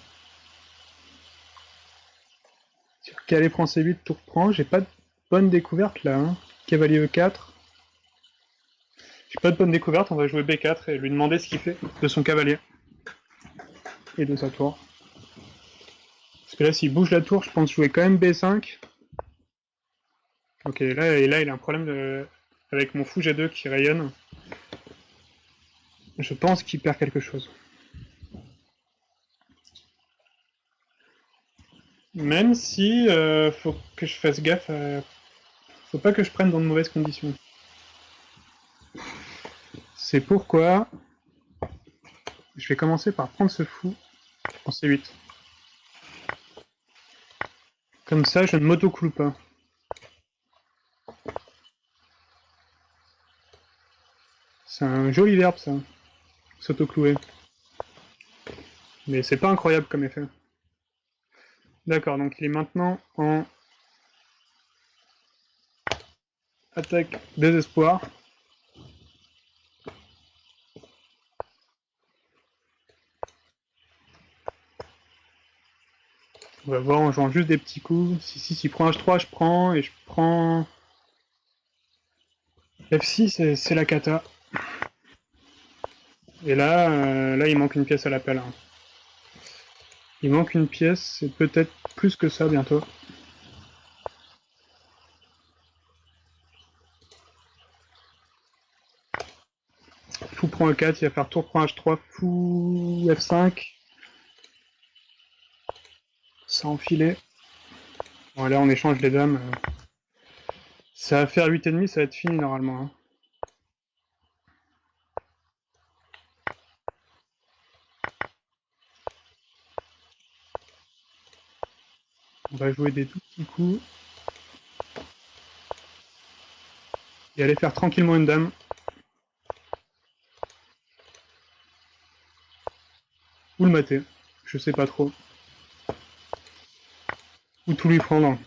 Sur cavalier prend C8, tour prend, j'ai pas de bonne découverte là. Hein. Cavalier E4. J'ai pas de bonne découverte, on va jouer B4 et lui demander ce qu'il fait de son cavalier. Et de sa tour. Parce que là, s'il bouge la tour, je pense jouer quand même B5. Ok, là, il a un problème avec mon fou G2 qui rayonne. Je pense qu'il perd quelque chose. Même si faut que je fasse gaffe. Faut pas que je prenne dans de mauvaises conditions. C'est pourquoi je vais commencer par prendre ce fou en C8. Comme ça, je ne m'auto-cloue pas. C'est un joli verbe, ça. S'auto-clouer. Mais c'est pas incroyable comme effet. D'accord, donc il est maintenant en attaque désespoir. On va voir en jouant juste des petits coups. S'il prend H3, je prends, et je prends... F6, c'est la cata. Et là, là, il manque une pièce à l'appel. Hein. Il manque une pièce, c'est peut-être plus que ça bientôt. Fou prend E4, il va faire tour prend H3, fou F5. Ça enfilé. Bon, là, on échange les dames. Ça va faire 8,5, ça va être fini normalement. Hein. On va jouer des tout petits coups. Et aller faire tranquillement une dame. Ou le mater. Je sais pas trop. Ou tout lui prendre.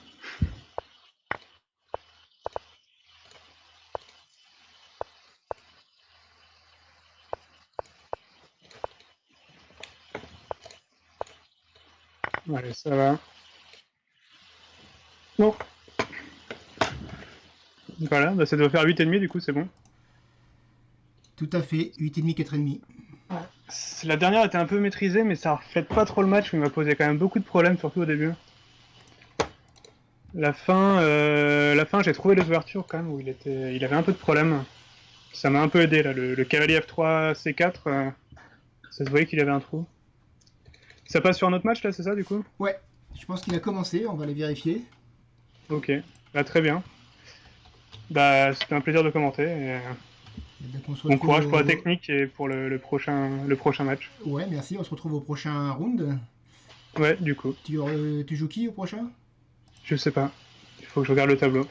Allez, ça va. Non. Voilà, bah, ça doit faire 8,5 du coup, c'est bon. Tout à fait, 8,5, 4,5. La dernière était un peu maîtrisée, mais ça reflète pas trop le match, il m'a posé quand même beaucoup de problèmes, surtout au début. La fin, j'ai trouvé les ouvertures quand même où il avait un peu de problème. Ça m'a un peu aidé là, le cavalier F3 C4, ça se voyait qu'il avait un trou. Ça passe sur un autre match là, c'est ça du coup? Ouais, je pense qu'il a commencé, on va les vérifier. Ok, bah très bien. Bah c'était un plaisir de commenter. Et donc on se Bon retrouve courage pour la au... technique et pour le prochain match. Ouais, merci, on se retrouve au prochain round. Ouais, du coup, Tu joues qui au prochain? je sais pas. Il faut que je regarde le tableau.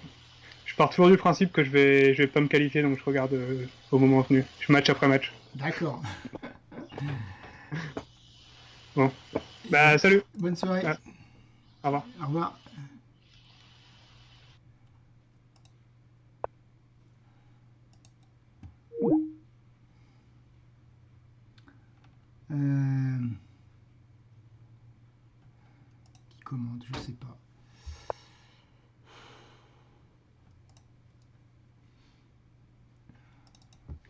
Je pars toujours du principe que je vais pas me qualifier, donc je regarde au moment venu. Je match après match. D'accord. Bon, Et bah salut. bonne soirée. Ah, au revoir. Au revoir. Euh, Qui commente? Je sais pas.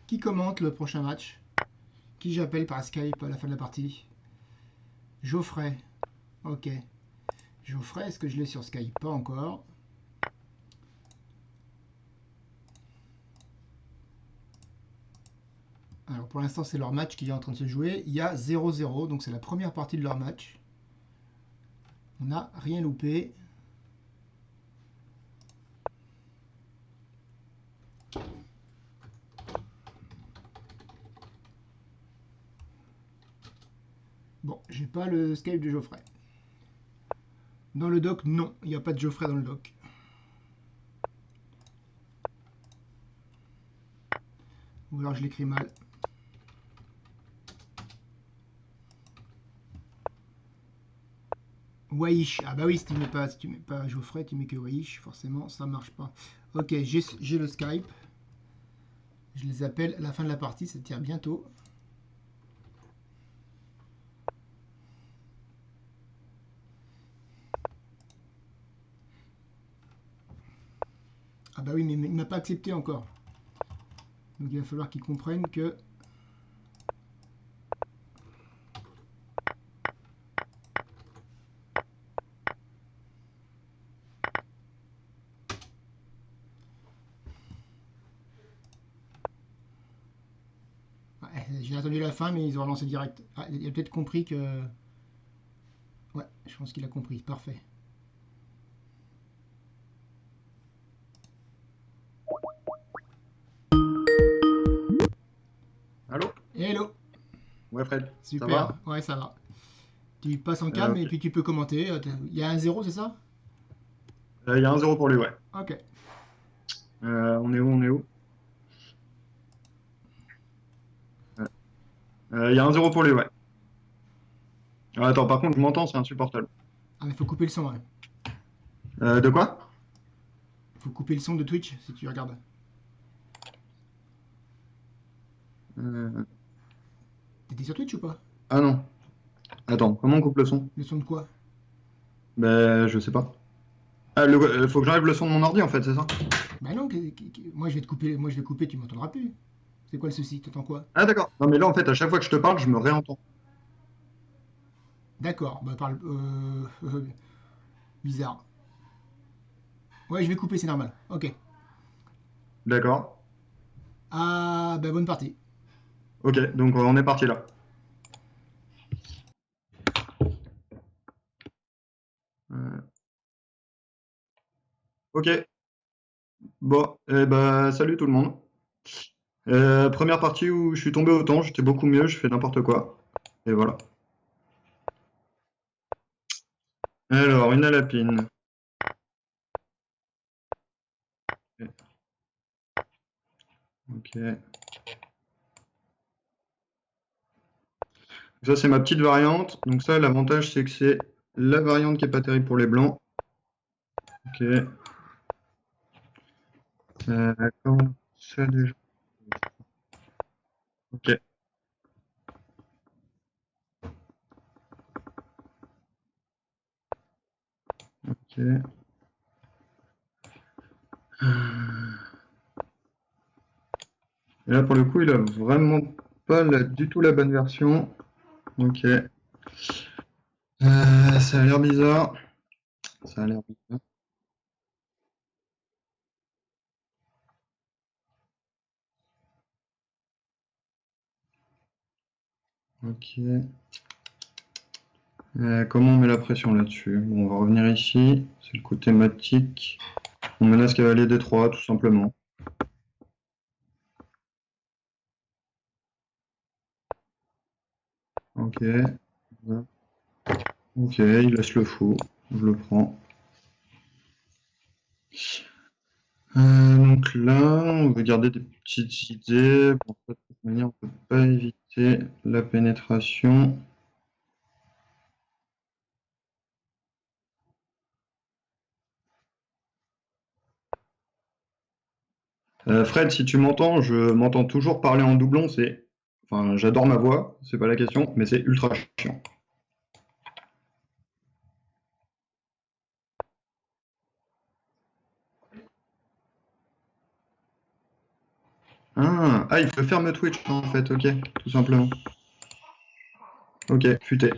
Qui commente le prochain match? Qui j'appelle par Skype à la fin de la partie? Geoffrey. Ok. Geoffrey, est-ce que je l'ai sur Skype? Pas encore. Alors pour l'instant, c'est leur match qui est en train de se jouer. Il y a 0-0, donc c'est la première partie de leur match. On n'a rien loupé. Bon, j'ai pas le Skype de Geoffrey. Dans le doc, non, il n'y a pas de Geoffrey dans le doc. Ou alors je l'écris mal. Waish. Ah bah oui, si tu mets pas Geoffrey, tu mets que Waish, forcément, ça marche pas. Ok, j'ai le Skype. Je les appelle à la fin de la partie, ça tire bientôt. Ah bah oui, mais il m'a pas accepté encore. Donc il va falloir qu'ils comprennent que... Ouais, j'ai attendu la fin, mais ils ont relancé direct. Ah, il a peut-être compris que... Ouais, je pense qu'il a compris, parfait. Allô? Hello. Ouais, Fred, ça Super, va? ouais, ça va. Tu passes en cam et Ok. puis tu peux commenter. Il y a un zéro, c'est ça? Il y a 1-0 pour lui, ouais. Ok. On est où? On est où? Ouais. Il y a 1-0 pour lui, ouais. Ah, attends, par contre, je m'entends, c'est insupportable. Ah, mais faut couper le son, ouais. De quoi? Faut couper le son de Twitch si tu regardes. Euh, T'étais sur Twitch ou pas? Ah non. Attends, comment on coupe le son? Le son de quoi? Ben, je sais pas. Ah, faut que j'enlève le son de mon ordi, en fait, c'est ça? Bah non, moi je vais te couper, moi je vais couper, tu m'entendras plus. C'est quoi le souci? T'entends quoi? Ah, d'accord. Non, mais là, en fait, à chaque fois que je te parle, je me réentends. D'accord, bah parle. Bizarre. Ouais, je vais couper, c'est normal. Ok. D'accord. Ah, bah bonne partie. Ok, donc on est parti là. Euh, ok. Bon, eh ben, salut tout le monde. Première partie où je suis tombé au temps, j'étais beaucoup mieux, je fais n'importe quoi. Et voilà. Alors, une à lapine. Ok. Ça, c'est ma petite variante. Donc ça, l'avantage, c'est que c'est la variante qui est pas terrible pour les blancs. Ok. Comment ça déjà? Ok. Ok. Et là, pour le coup, il a vraiment pas du tout la bonne version. Ok. Ça a l'air bizarre. Ça a l'air bizarre. Ok. Comment on met la pression là-dessus? Bon, on va revenir ici. C'est le coup thématique. On menace cavalier D3, tout simplement. Ok. Ok, il laisse le fou. Je le prends. Donc là, on veut garder des petites idées. Bon, de toute manière, on ne peut pas éviter la pénétration. Fred, si tu m'entends, je m'entends toujours parler en doublon. Enfin, j'adore ma voix, c'est pas la question, mais c'est ultra chiant. Ah, il peut ferme Twitch en fait, ok, tout simplement. Ok, futé.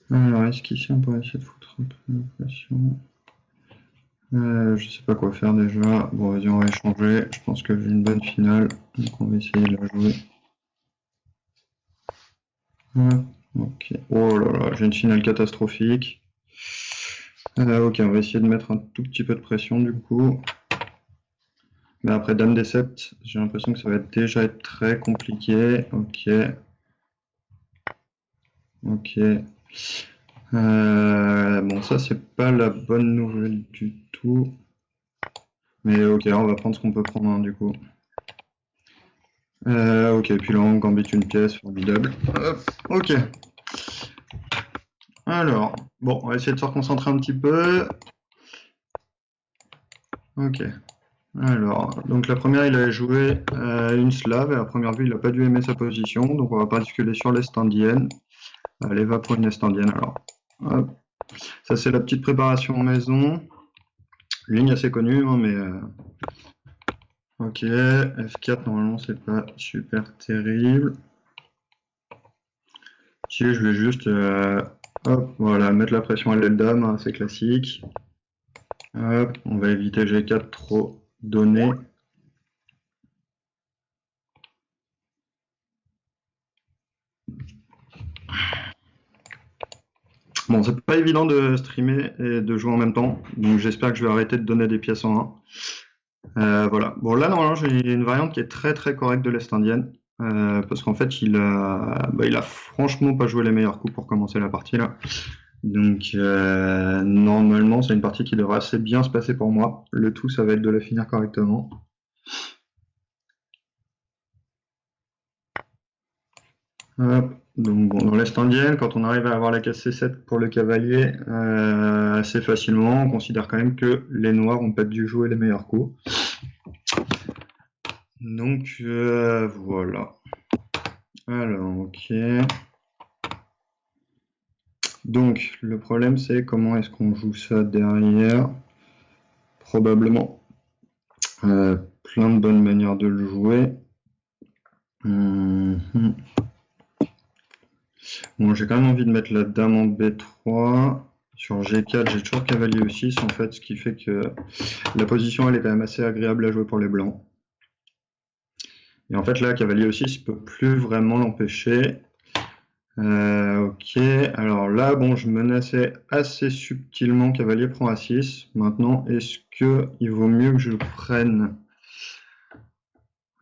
Alors, est-ce qu'ici on peut essayer de foutre un peu de pression? Je sais pas quoi faire déjà. Bon, vas-y, on va échanger. Je pense que j'ai une bonne finale, donc on va essayer de la jouer. Ok. Oh là là, j'ai une finale catastrophique. Ok, on va essayer de mettre un tout petit peu de pression du coup. Mais après Dame des Sept, j'ai l'impression que ça va déjà être très compliqué. Ok. Ok. Bon, ça, c'est pas la bonne nouvelle du tout. Mais ok, on va prendre ce qu'on peut prendre hein, du coup. Ok, puis là, on gambite une pièce, formidable. Hop, ok. Alors, bon, on va essayer de se reconcentrer un petit peu. Ok. Alors, donc la première, il a joué une slave, et à première vue, il n'a pas dû aimer sa position, donc on va basculer sur l'est indienne. Allez, va pour une est indienne alors. Hop. Ça, c'est la petite préparation maison. Ligne assez connue, hein, mais... Ok, F4, normalement, c'est pas super terrible. Si, je vais juste... hop, voilà, mettre la pression à l'aile dame, hein, c'est classique. Hop, on va éviter G4 trop donné. Bon, c'est pas évident de streamer et de jouer en même temps, donc j'espère que je vais arrêter de donner des pièces en 1. Voilà. Bon, là, normalement, j'ai une variante qui est très très correcte de l'Est indienne, parce qu'en fait, il a franchement pas joué les meilleurs coups pour commencer la partie là. Donc, normalement, c'est une partie qui devrait assez bien se passer pour moi. Le tout, ça va être de la finir correctement. Hop. Donc bon, dans l'Est indienne, quand on arrive à avoir la case C7 pour le cavalier assez facilement, on considère quand même que les noirs n'ont pas dû jouer les meilleurs coups. Donc voilà. Alors, ok. Donc le problème c'est comment est-ce qu'on joue ça derrière. Probablement plein de bonnes manières de le jouer. Bon, j'ai quand même envie de mettre la dame en B3. Sur G4, j'ai toujours cavalier E6 en fait, ce qui fait que la position elle est quand même assez agréable à jouer pour les blancs. Et en fait là, cavalier E6 ne peut plus vraiment l'empêcher. Ok, alors là, bon, je menaçais assez subtilement cavalier prend A6. Maintenant, est-ce qu'il vaut mieux que je prenne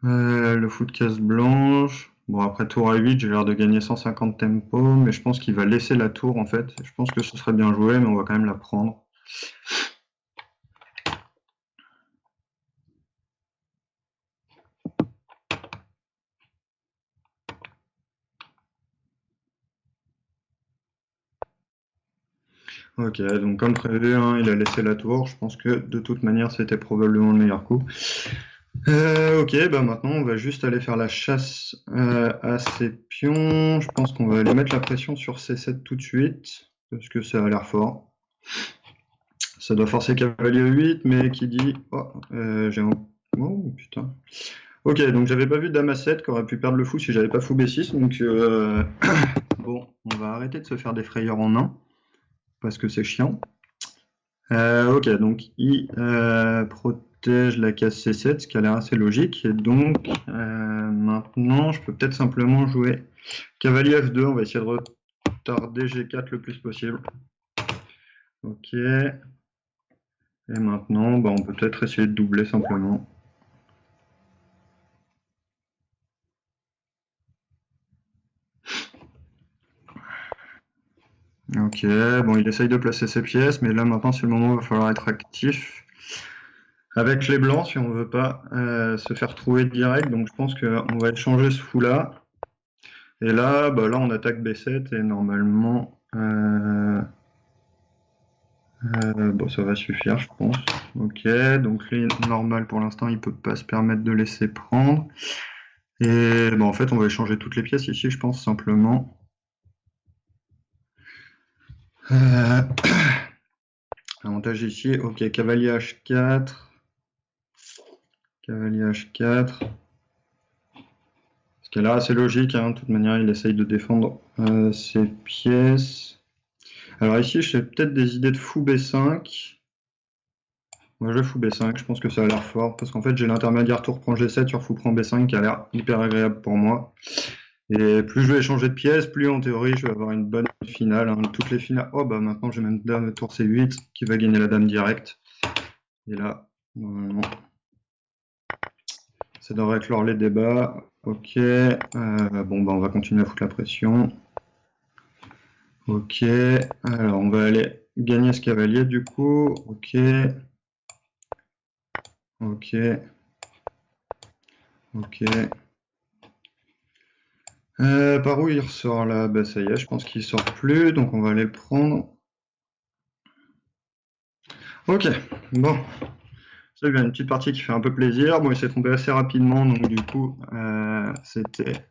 le fou de case blanche? Bon, après tour A8, j'ai l'air de gagner 150 tempo, mais je pense qu'il va laisser la tour en fait. Je pense que ce serait bien joué, mais on va quand même la prendre. Ok, donc comme prévu, hein, il a laissé la tour. Je pense que de toute manière, c'était probablement le meilleur coup. Ok, bah maintenant on va juste aller faire la chasse à ces pions. Je pense qu'on va aller mettre la pression sur C7 tout de suite, parce que ça a l'air fort. Ça doit forcer cavalier 8, mais qui dit... Oh, j'ai un... Oh, putain. Ok, donc j'avais pas vu dame à 7, qui aurait pu perdre le fou si j'avais pas fou B6, donc... Bon, on va arrêter de se faire des frayeurs en 1, parce que c'est chiant. Ok, donc il protège la case C7, ce qui a l'air assez logique, et donc maintenant je peux peut-être simplement jouer cavalier F2, on va essayer de retarder G4 le plus possible. Ok, et maintenant bah, on peut peut-être essayer de doubler simplement. Ok, bon il essaye de placer ses pièces, mais là maintenant c'est le moment où il va falloir être actif avec les blancs si on veut pas se faire trouver direct, donc je pense qu'on va échanger ce fou là. Et là, bah là on attaque B7 et normalement bon ça va suffire je pense. Ok, donc lui normal pour l'instant il peut pas se permettre de laisser prendre. Et bon en fait on va échanger toutes les pièces ici je pense simplement. Avantage ici, ok, cavalier H4. Cavalier H4. Ce qui est là assez logique, hein. De toute manière il essaye de défendre ses pièces. Alors ici j'ai peut-être des idées de fou B5. Moi je vais fou B5, je pense que ça a l'air fort, parce qu'en fait j'ai l'intermédiaire tour prend G7 sur fou prend B5 qui a l'air hyper agréable pour moi. Et plus je vais échanger de pièces, plus en théorie je vais avoir une bonne finale. Hein. Toutes les finales. Oh bah maintenant j'ai même dame tour C8 qui va gagner la dame directe. Et là, normalement, ça devrait clore les débats. Ok. Bon bah on va continuer à foutre la pression. Ok. Alors on va aller gagner ce cavalier du coup. Ok. Ok. Ok. Par où il ressort là? Bah ça y est, je pense qu'il sort plus, donc on va aller le prendre. Ok, bon. C'est bien une petite partie qui fait un peu plaisir. Bon, il s'est trompé assez rapidement, donc du coup, c'était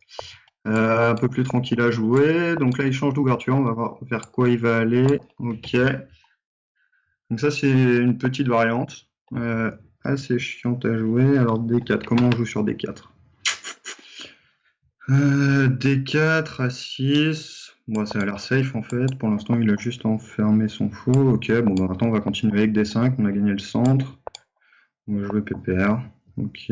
un peu plus tranquille à jouer. Donc là, il change d'ouverture, on va voir vers quoi il va aller. Ok. Donc ça, c'est une petite variante. Assez chiante à jouer. Alors D4, comment on joue sur D4? D4 à 6. Bon, ça a l'air safe en fait. Pour l'instant, il a juste enfermé son fou. Ok, bon, bah, maintenant, on va continuer avec D5. On a gagné le centre. On va jouer PPR. Ok.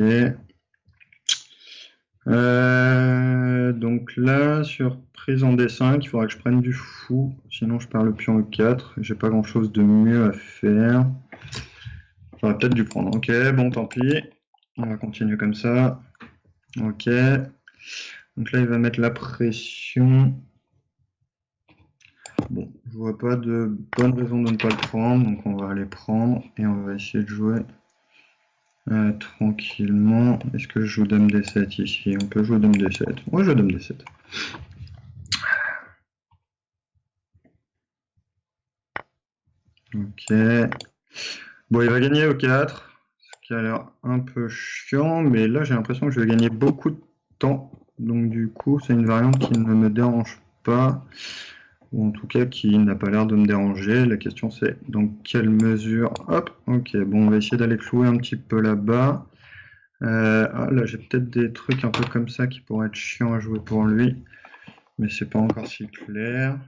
Donc là, sur prise en D5, il faudra que je prenne du fou. Sinon, je perds le pion E4. J'ai pas grand chose de mieux à faire. J'aurais peut-être dû prendre. Ok, bon, tant pis. On va continuer comme ça. Ok. Donc là, il va mettre la pression. Bon, je vois pas de bonne raison de ne pas le prendre, donc on va aller prendre et on va essayer de jouer tranquillement. Est-ce que je joue dame D7 ici? On peut jouer dame D7. Moi, je joue dame D7. Ok. Bon, il va gagner E4, ce qui a l'air un peu chiant, mais là, j'ai l'impression que je vais gagner beaucoup de temps. Donc, du coup, c'est une variante qui ne me dérange pas. Ou en tout cas qui n'a pas l'air de me déranger. La question c'est dans quelle mesure. Hop, ok, bon on va essayer d'aller clouer un petit peu là-bas. Ah, là j'ai peut-être des trucs un peu comme ça qui pourraient être chiants à jouer pour lui, mais c'est pas encore si clair.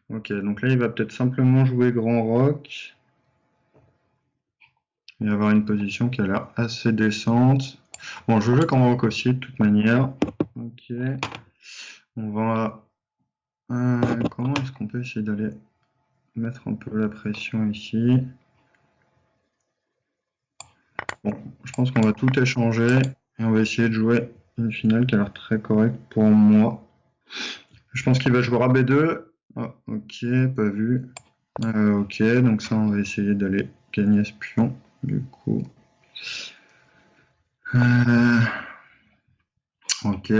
Ok, donc là il va peut-être simplement jouer grand roc et avoir une position qui a l'air assez décente. Bon, je joue grand roc aussi de toute manière. Ok. On va... comment est-ce qu'on peut essayer d'aller mettre un peu la pression ici? Bon, je pense qu'on va tout échanger et on va essayer de jouer une finale qui a l'air très correcte pour moi. Je pense qu'il va jouer à B2. Oh, ok, pas vu. Ok, donc ça on va essayer d'aller gagner ce pion du coup. Ok.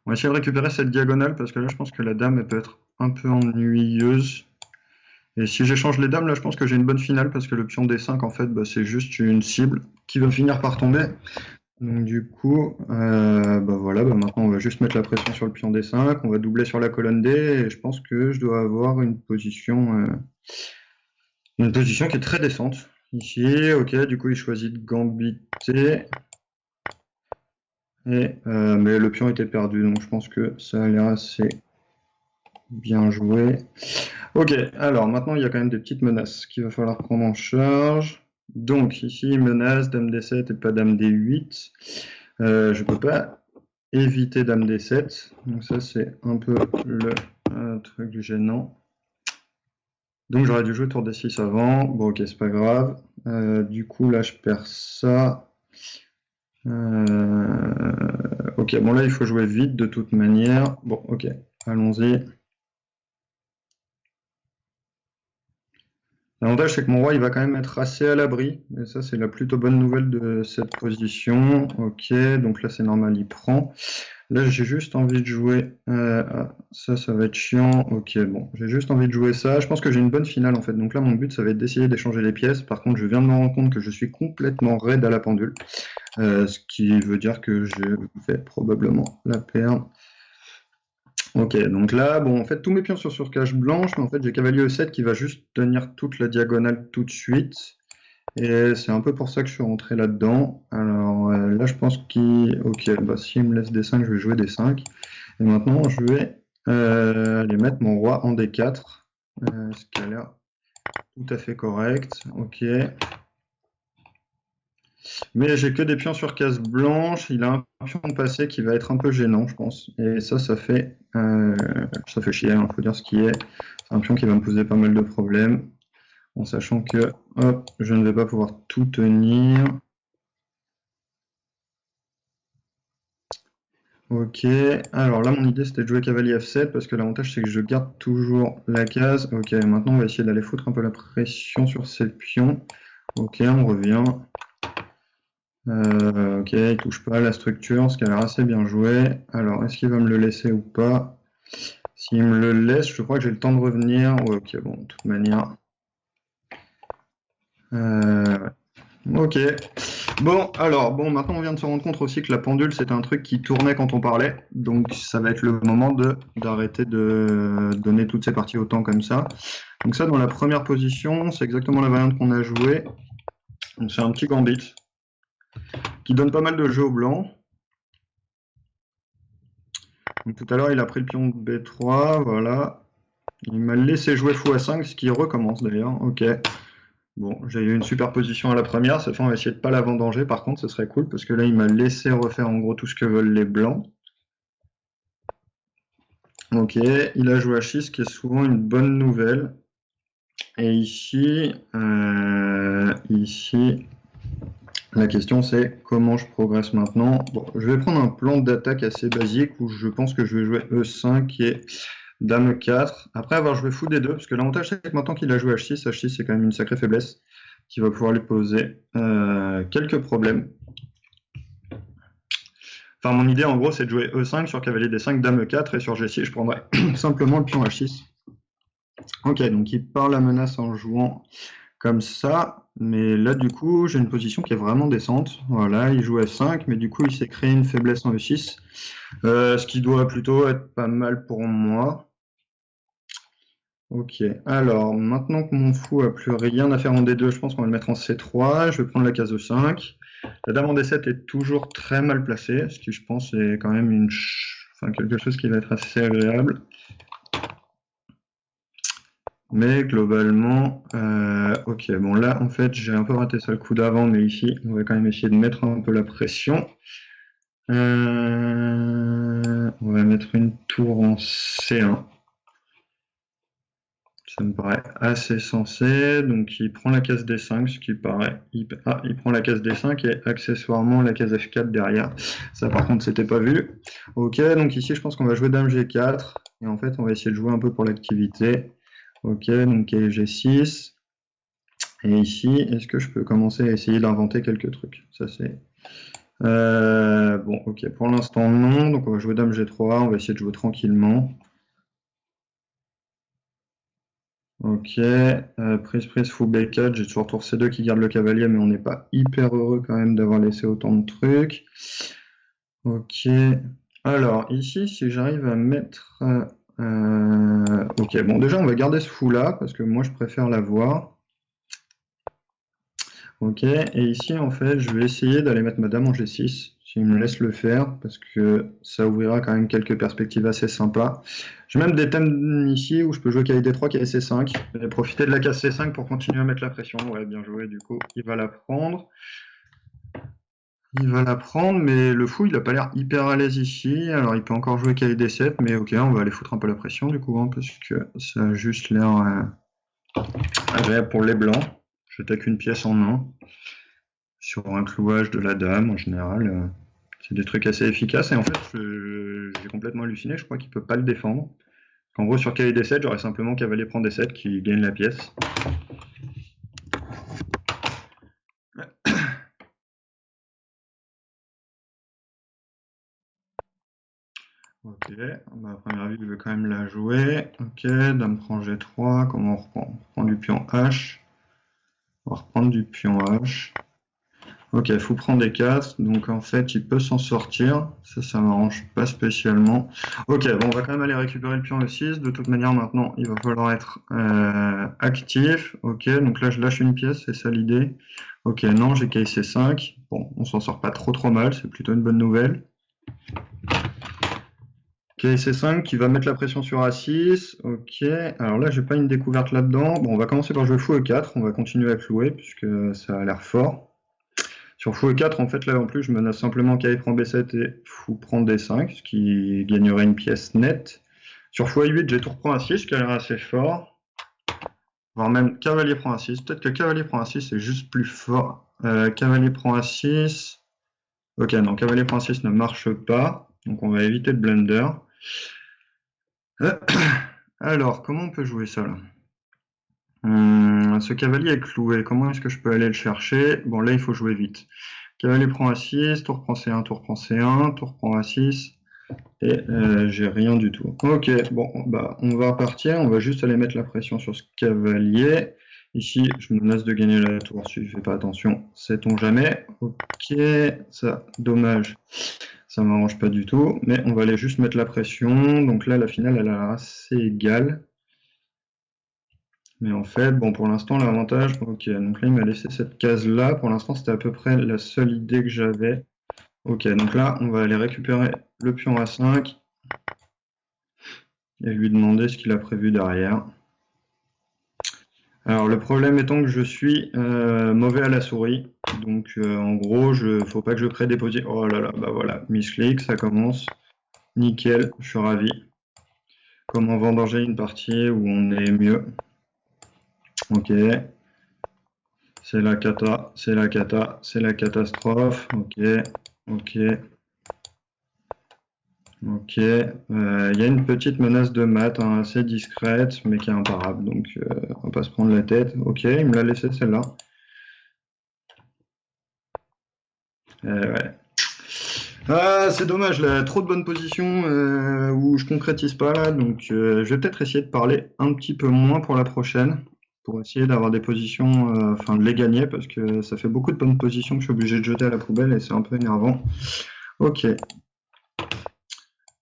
On va essayer de récupérer cette diagonale parce que là je pense que la dame elle peut être un peu ennuyeuse. Et si j'échange les dames, là je pense que j'ai une bonne finale parce que le pion D5 en fait bah, c'est juste une cible qui va finir par tomber. Donc du coup, bah voilà, bah maintenant on va juste mettre la pression sur le pion D5, on va doubler sur la colonne D, et je pense que je dois avoir une position qui est très décente. Ici, ok, du coup il choisit de gambiter, mais le pion était perdu, donc je pense que ça a l'air assez bien joué. Ok, alors maintenant il y a quand même des petites menaces qu'il va falloir prendre en charge. Donc ici, menace, dame D7 et pas dame D8. Je peux pas éviter dame D7, donc ça c'est un peu le truc gênant. Donc j'aurais dû jouer tour D6 avant, bon ok c'est pas grave. Du coup là je perds ça. Ok, bon là il faut jouer vite de toute manière. Bon ok, allons-y. L'avantage c'est que mon roi il va quand même être assez à l'abri, et ça c'est la plutôt bonne nouvelle de cette position. Ok, donc là c'est normal, il prend. Là j'ai juste envie de jouer, ça va être chiant. Ok, bon, j'ai juste envie de jouer ça. Je pense que j'ai une bonne finale en fait, donc là mon but ça va être d'essayer d'échanger les pièces. Par contre je viens de me rendre compte que je suis complètement raide à la pendule, ce qui veut dire que je vais probablement la perdre. Ok, donc là, bon, en fait, tous mes pions sont sur cage blanche, mais en fait, j'ai cavalier E7 qui va juste tenir toute la diagonale tout de suite. Et c'est un peu pour ça que je suis rentré là-dedans. Alors là, je pense qu'il... Ok, bah s'il me laisse D5, je vais jouer D5. Et maintenant, je vais aller mettre mon roi en D4, ce qui a l'air tout à fait correct. Ok. Mais j'ai que des pions sur case blanche. Il a un pion passé qui va être un peu gênant, je pense. Et ça fait chier, il faut dire ce qui est. C'est un pion qui va me poser pas mal de problèmes. En sachant que, hop, je ne vais pas pouvoir tout tenir. Ok, alors là mon idée c'était de jouer cavalier F7 parce que l'avantage c'est que je garde toujours la case. Ok, maintenant on va essayer d'aller foutre un peu la pression sur ces pions. Ok, on revient. Ok, il touche pas à la structure, ce qui a l'air assez bien joué. Alors, est-ce qu'il va me le laisser ou pas? S'il me le laisse, je crois que j'ai le temps de revenir. Ouais, ok, bon, de toute manière. Ok. Bon, alors, bon, maintenant on vient de se rendre compte aussi que la pendule c'était un truc qui tournait quand on parlait. Donc ça va être le moment d'arrêter de donner toutes ces parties autant comme ça. Donc ça, dans la première position, c'est exactement la variante qu'on a jouée. Donc c'est un petit gambit qui donne pas mal de jeux au blanc. Donc, tout à l'heure, il a pris le pion de B3, voilà. Il m'a laissé jouer fou à 5, ce qui recommence d'ailleurs. Ok. Bon, j'ai eu une super position à la première. Cette fois, on va essayer de pas la vendanger. Par contre, ce serait cool parce que là, il m'a laissé refaire en gros tout ce que veulent les blancs. Ok, il a joué H6, ce qui est souvent une bonne nouvelle. Et ici, la question c'est comment je progresse maintenant. Bon, je vais prendre un plan d'attaque assez basique où je pense que je vais jouer E5 et Dame 4. Après avoir joué fou des deux, parce que l'avantage c'est que maintenant qu'il a joué H6, H6 c'est quand même une sacrée faiblesse qui va pouvoir lui poser quelques problèmes. Enfin, mon idée en gros c'est de jouer E5 sur cavalier D5, Dame 4 et sur G6 je prendrai simplement le pion H6. Ok, donc il part la menace en jouant comme ça, mais là du coup j'ai une position qui est vraiment décente. Voilà, il joue F5, mais du coup il s'est créé une faiblesse en E6, ce qui doit plutôt être pas mal pour moi. Ok, alors maintenant que mon fou a plus rien à faire en D2, je pense qu'on va le mettre en C3, je vais prendre la case E5. La dame en D7 est toujours très mal placée, ce qui je pense est quand même quelque chose qui va être assez agréable. Mais globalement, ok, bon là en fait j'ai un peu raté ça le coup d'avant, mais ici on va quand même essayer de mettre un peu la pression. On va mettre une tour en C1. Ça me paraît assez sensé. Donc il prend la case D5, ce qui paraît... il prend la case D5 et accessoirement la case F4 derrière. Ça par contre c'était pas vu. Ok, donc ici je pense qu'on va jouer Dame G4. Et en fait on va essayer de jouer un peu pour l'activité. Ok, donc G6. Et ici, est-ce que je peux commencer à essayer d'inventer quelques trucs? Ça c'est... bon, ok, pour l'instant non. Donc on va jouer Dame G3, on va essayer de jouer tranquillement. Ok, prise, fou B4, j'ai toujours tour C2 qui garde le cavalier, mais on n'est pas hyper heureux quand même d'avoir laissé autant de trucs. Ok, alors ici, si j'arrive à mettre... ok, bon déjà on va garder ce fou là, parce que moi je préfère l'avoir. Ok, et ici en fait je vais essayer d'aller mettre ma dame en G6, s'il me laisse le faire, parce que ça ouvrira quand même quelques perspectives assez sympas. J'ai même des thèmes ici où je peux jouer KD 3, KD C5, et profiter de la case C5 pour continuer à mettre la pression. Ouais, bien joué, du coup il va la prendre. Il va la prendre, mais le fou il a pas l'air hyper à l'aise ici, alors il peut encore jouer KD 7, mais ok, on va aller foutre un peu la pression du coup, hein, parce que ça a juste l'air agréable pour les blancs. J'attaque une pièce en main. Sur un clouage de la dame en général. C'est des trucs assez efficaces et en fait j'ai complètement halluciné, je crois qu'il peut pas le défendre. En gros sur cavalier D7 j'aurais simplement cavalier prend D7 qui gagne la pièce. Ok, bah, à première vue je vais quand même la jouer. Ok, dame prend G3, comment on reprend? On reprend du pion H. On va reprendre du pion H. Ok, fou prend des 4, donc en fait il peut s'en sortir, ça m'arrange pas spécialement. Ok, bon on va quand même aller récupérer le pion E6, de toute manière maintenant il va falloir être actif. Ok, donc là je lâche une pièce, c'est ça l'idée. Ok, non, j'ai KC5, bon on s'en sort pas trop mal, c'est plutôt une bonne nouvelle. KC5 qui va mettre la pression sur A6, ok, alors là j'ai pas une découverte là-dedans. Bon on va commencer par jouer fou E4, on va continuer à clouer puisque ça a l'air fort. Sur fou E4, en fait, là, en plus, je menace simplement cavalier prend B7 et fou prend D5, ce qui gagnerait une pièce nette. Sur fou A8, j'ai tour prend A6, qui a l'air assez fort. Voire même cavalier prend A6. Peut-être que cavalier prend A6 c'est juste plus fort. Cavalier prend A6. Ok, non, cavalier prend A6 ne marche pas. Donc on va éviter le blunder. Alors, comment on peut jouer ça, là? Ce cavalier est cloué. Comment est-ce que je peux aller le chercher? Bon, là, il faut jouer vite. Cavalier prend A6, tour prend C1, tour prend C1, tour prend A6, et j'ai rien du tout. Ok, bon, bah, on va repartir, on va juste aller mettre la pression sur ce cavalier. Ici, je me menace de gagner la tour si je fais pas attention, sait-on jamais. Ok, ça, dommage, ça m'arrange pas du tout, mais on va aller juste mettre la pression. Donc là, la finale, elle a l'air assez égale. Mais en fait, bon, pour l'instant, l'avantage, ok, donc là, il m'a laissé cette case-là. Pour l'instant, c'était à peu près la seule idée que j'avais. Ok, donc là, on va aller récupérer le pion A5 et lui demander ce qu'il a prévu derrière. Alors, le problème étant que je suis mauvais à la souris. Donc, en gros, faut pas que je crée des positions. Oh là là, bah voilà, misclick, ça commence. Nickel, je suis ravi. Comment vendanger une partie où on est mieux. Ok. C'est la cata, c'est la cata, c'est la catastrophe. Ok, ok. Ok. Il y a une petite menace de mat, hein, assez discrète, mais qui est imparable. Donc, on va pas se prendre la tête. Ok, il me l'a laissé celle-là. Ouais. Ah, c'est dommage, là, trop de bonnes positions où je concrétise pas là, donc je vais peut-être essayer de parler un petit peu moins pour la prochaine, pour essayer d'avoir des positions, enfin de les gagner, parce que ça fait beaucoup de bonnes positions que je suis obligé de jeter à la poubelle et c'est un peu énervant. Ok.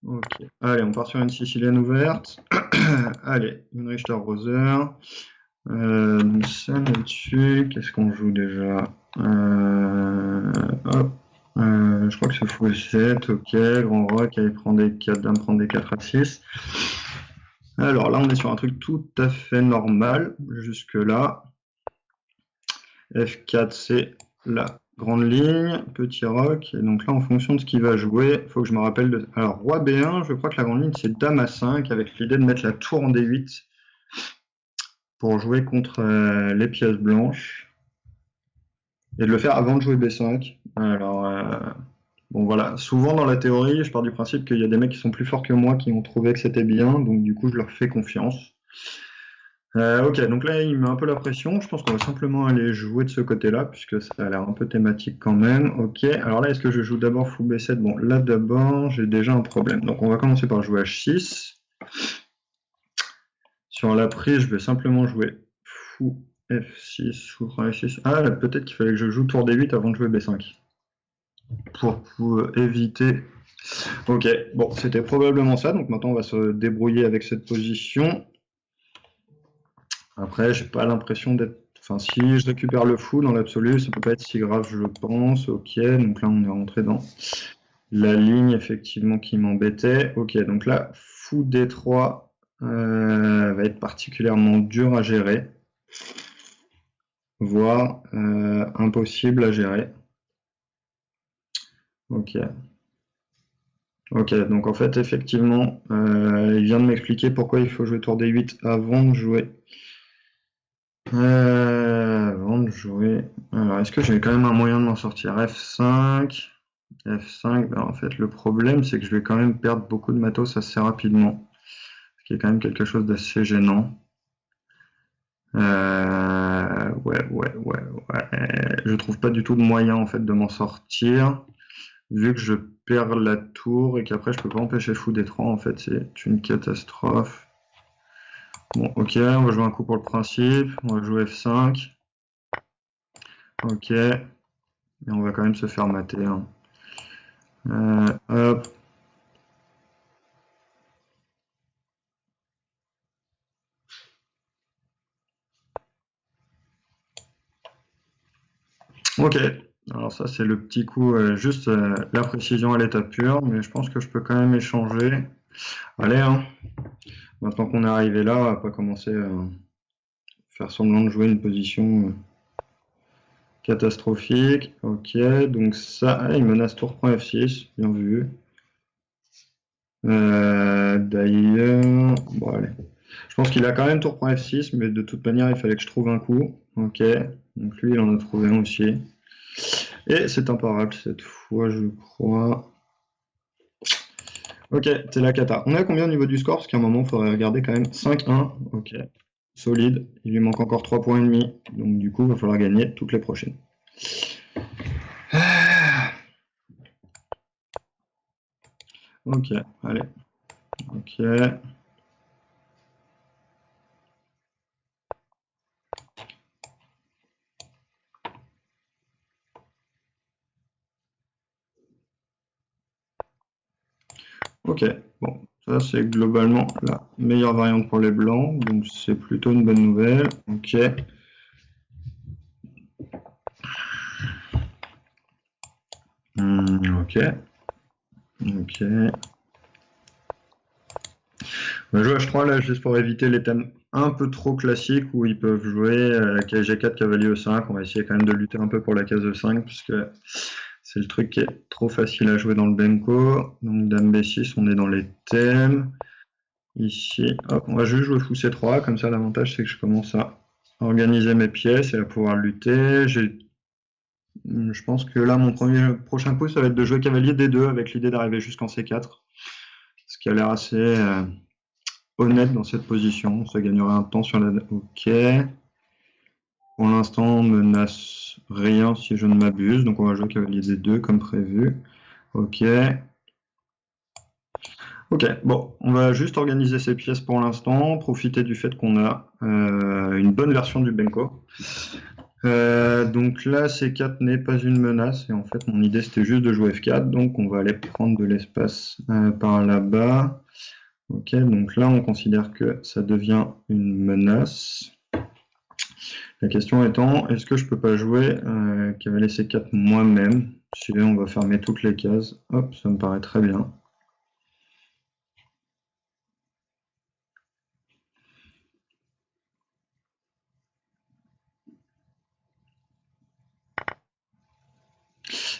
Ok. Allez, on part sur une sicilienne ouverte. Allez, une Richter-Roser. Donc ça là-dessus, qu'est-ce qu'on joue déjà? Hop. Je crois que c'est fou 7, ok, grand roi qui prend des 4, dame prend des 4 à 6. Alors là on est sur un truc tout à fait normal, jusque là. F4 c'est la grande ligne, petit roc, et donc là en fonction de ce qu'il va jouer, il faut que je me rappelle de... Alors roi B1, je crois que la grande ligne c'est dame A5, avec l'idée de mettre la tour en D8 pour jouer contre les pièces blanches. Et de le faire avant de jouer B5. Alors, bon voilà, souvent dans la théorie, je pars du principe qu'il y a des mecs qui sont plus forts que moi qui ont trouvé que c'était bien, donc du coup je leur fais confiance. Ok, donc là il met un peu la pression, je pense qu'on va simplement aller jouer de ce côté-là, puisque ça a l'air un peu thématique quand même. Ok, alors là est-ce que je joue d'abord fou B7? Bon, là d'abord j'ai déjà un problème, donc on va commencer par jouer H6. Sur la prise, je vais simplement jouer fou F6, fou F6. Ah, peut-être qu'il fallait que je joue tour D8 avant de jouer B5. Pour éviter... Ok, bon, c'était probablement ça. Donc maintenant, on va se débrouiller avec cette position. Après, j'ai pas l'impression d'être... Enfin, si je récupère le fou, dans l'absolu, ça peut pas être si grave, je pense. Ok, donc là, on est rentré dans la ligne, effectivement, qui m'embêtait. Ok, donc là, fou D3 va être particulièrement dur à gérer, voire impossible à gérer. Ok. Ok, donc en fait, effectivement, il vient de m'expliquer pourquoi il faut jouer tour D8 avant de jouer. Alors, est-ce que j'ai quand même un moyen de m'en sortir? F5. F5, ben, en fait, le problème, c'est que je vais quand même perdre beaucoup de matos assez rapidement. Ce qui est quand même quelque chose d'assez gênant. Ouais. Je trouve pas du tout de moyen, en fait, de m'en sortir. Vu que je perds la tour et qu'après, je peux pas empêcher fou D3, en fait, c'est une catastrophe. Bon, ok, on va jouer un coup pour le principe. On va jouer F5. Ok. Et on va quand même se faire mater. Hein. Hop. Ok. Alors ça, c'est le petit coup, juste la précision à l'état pur, mais je pense que je peux quand même échanger. Allez, hein. Maintenant qu'on est arrivé là, on va pas commencer à faire semblant de jouer une position catastrophique. Ok, donc ça, il menace tour prend F6, bien vu. D'ailleurs, bon allez. Je pense qu'il a quand même tour prend F6, mais de toute manière, il fallait que je trouve un coup. Ok, donc lui, il en a trouvé un aussi. Et c'est imparable cette fois, je crois. Ok, c'est la cata. On est à combien au niveau du score? Parce qu'à un moment, il faudrait regarder quand même. 5-1, ok. Solide. Il lui manque encore 3 points et demi. Donc du coup, il va falloir gagner toutes les prochaines. Ok, allez. Ok. Ok, bon, ça c'est globalement la meilleure variante pour les blancs, donc c'est plutôt une bonne nouvelle. Ok. Ok. Ok. On va jouer H3 là juste pour éviter les thèmes un peu trop classiques où ils peuvent jouer G4, cavalier E5. On va essayer quand même de lutter un peu pour la case E5 puisque c'est le truc qui est trop facile à jouer dans le Benko. Donc dame B6, on est dans les thèmes. Ici, hop, on va juste jouer fou C3. Comme ça, l'avantage c'est que je commence à organiser mes pièces et à pouvoir lutter. Je pense que là, mon prochain coup, ça va être de jouer cavalier D2 avec l'idée d'arriver jusqu'en C4. Ce qui a l'air assez honnête dans cette position. Ça gagnerait un temps sur la... Ok. Pour l'instant, on menace rien si je ne m'abuse. Donc on va jouer cavalier D2 comme prévu. Ok. Ok, bon, on va juste organiser ces pièces pour l'instant, profiter du fait qu'on a une bonne version du Benko. Donc là, C4 n'est pas une menace, et en fait, mon idée, c'était juste de jouer F4, donc on va aller prendre de l'espace par là-bas. Ok, donc là, on considère que ça devient une menace. La question étant, est-ce que je peux pas jouer cavalier C4 moi-même? Si on va fermer toutes les cases, hop, ça me paraît très bien.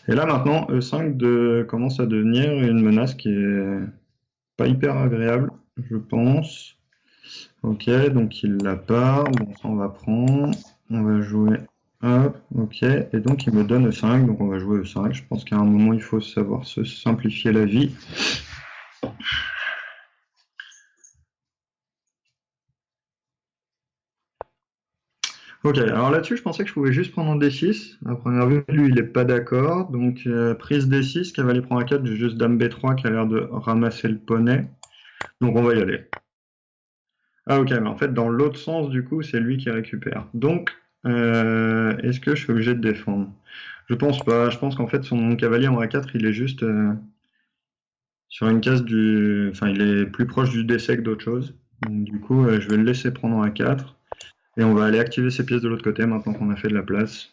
Et là maintenant, E5 commence à devenir une menace qui est pas hyper agréable, je pense. Ok, donc il l'a pas. Bon, ça on va prendre. On va jouer. Hop, ok. Et donc il me donne E5, donc on va jouer E5. Je pense qu'à un moment il faut savoir se simplifier la vie. Ok, alors là-dessus, je pensais que je pouvais juste prendre en D6. À première vue, lui, il n'est pas d'accord. Donc, prise D6, cavalier prend A4, j'ai juste dame B3 qui a l'air de ramasser le poney. Donc, on va y aller. Ah ok, mais en fait dans l'autre sens du coup c'est lui qui récupère. Donc est-ce que je suis obligé de défendre? Je pense pas, je pense qu'en fait son cavalier en A4 il est juste sur une case du... Enfin il est plus proche du décès que d'autre chose. Donc du coup je vais le laisser prendre en A4 et on va aller activer ses pièces de l'autre côté maintenant qu'on a fait de la place.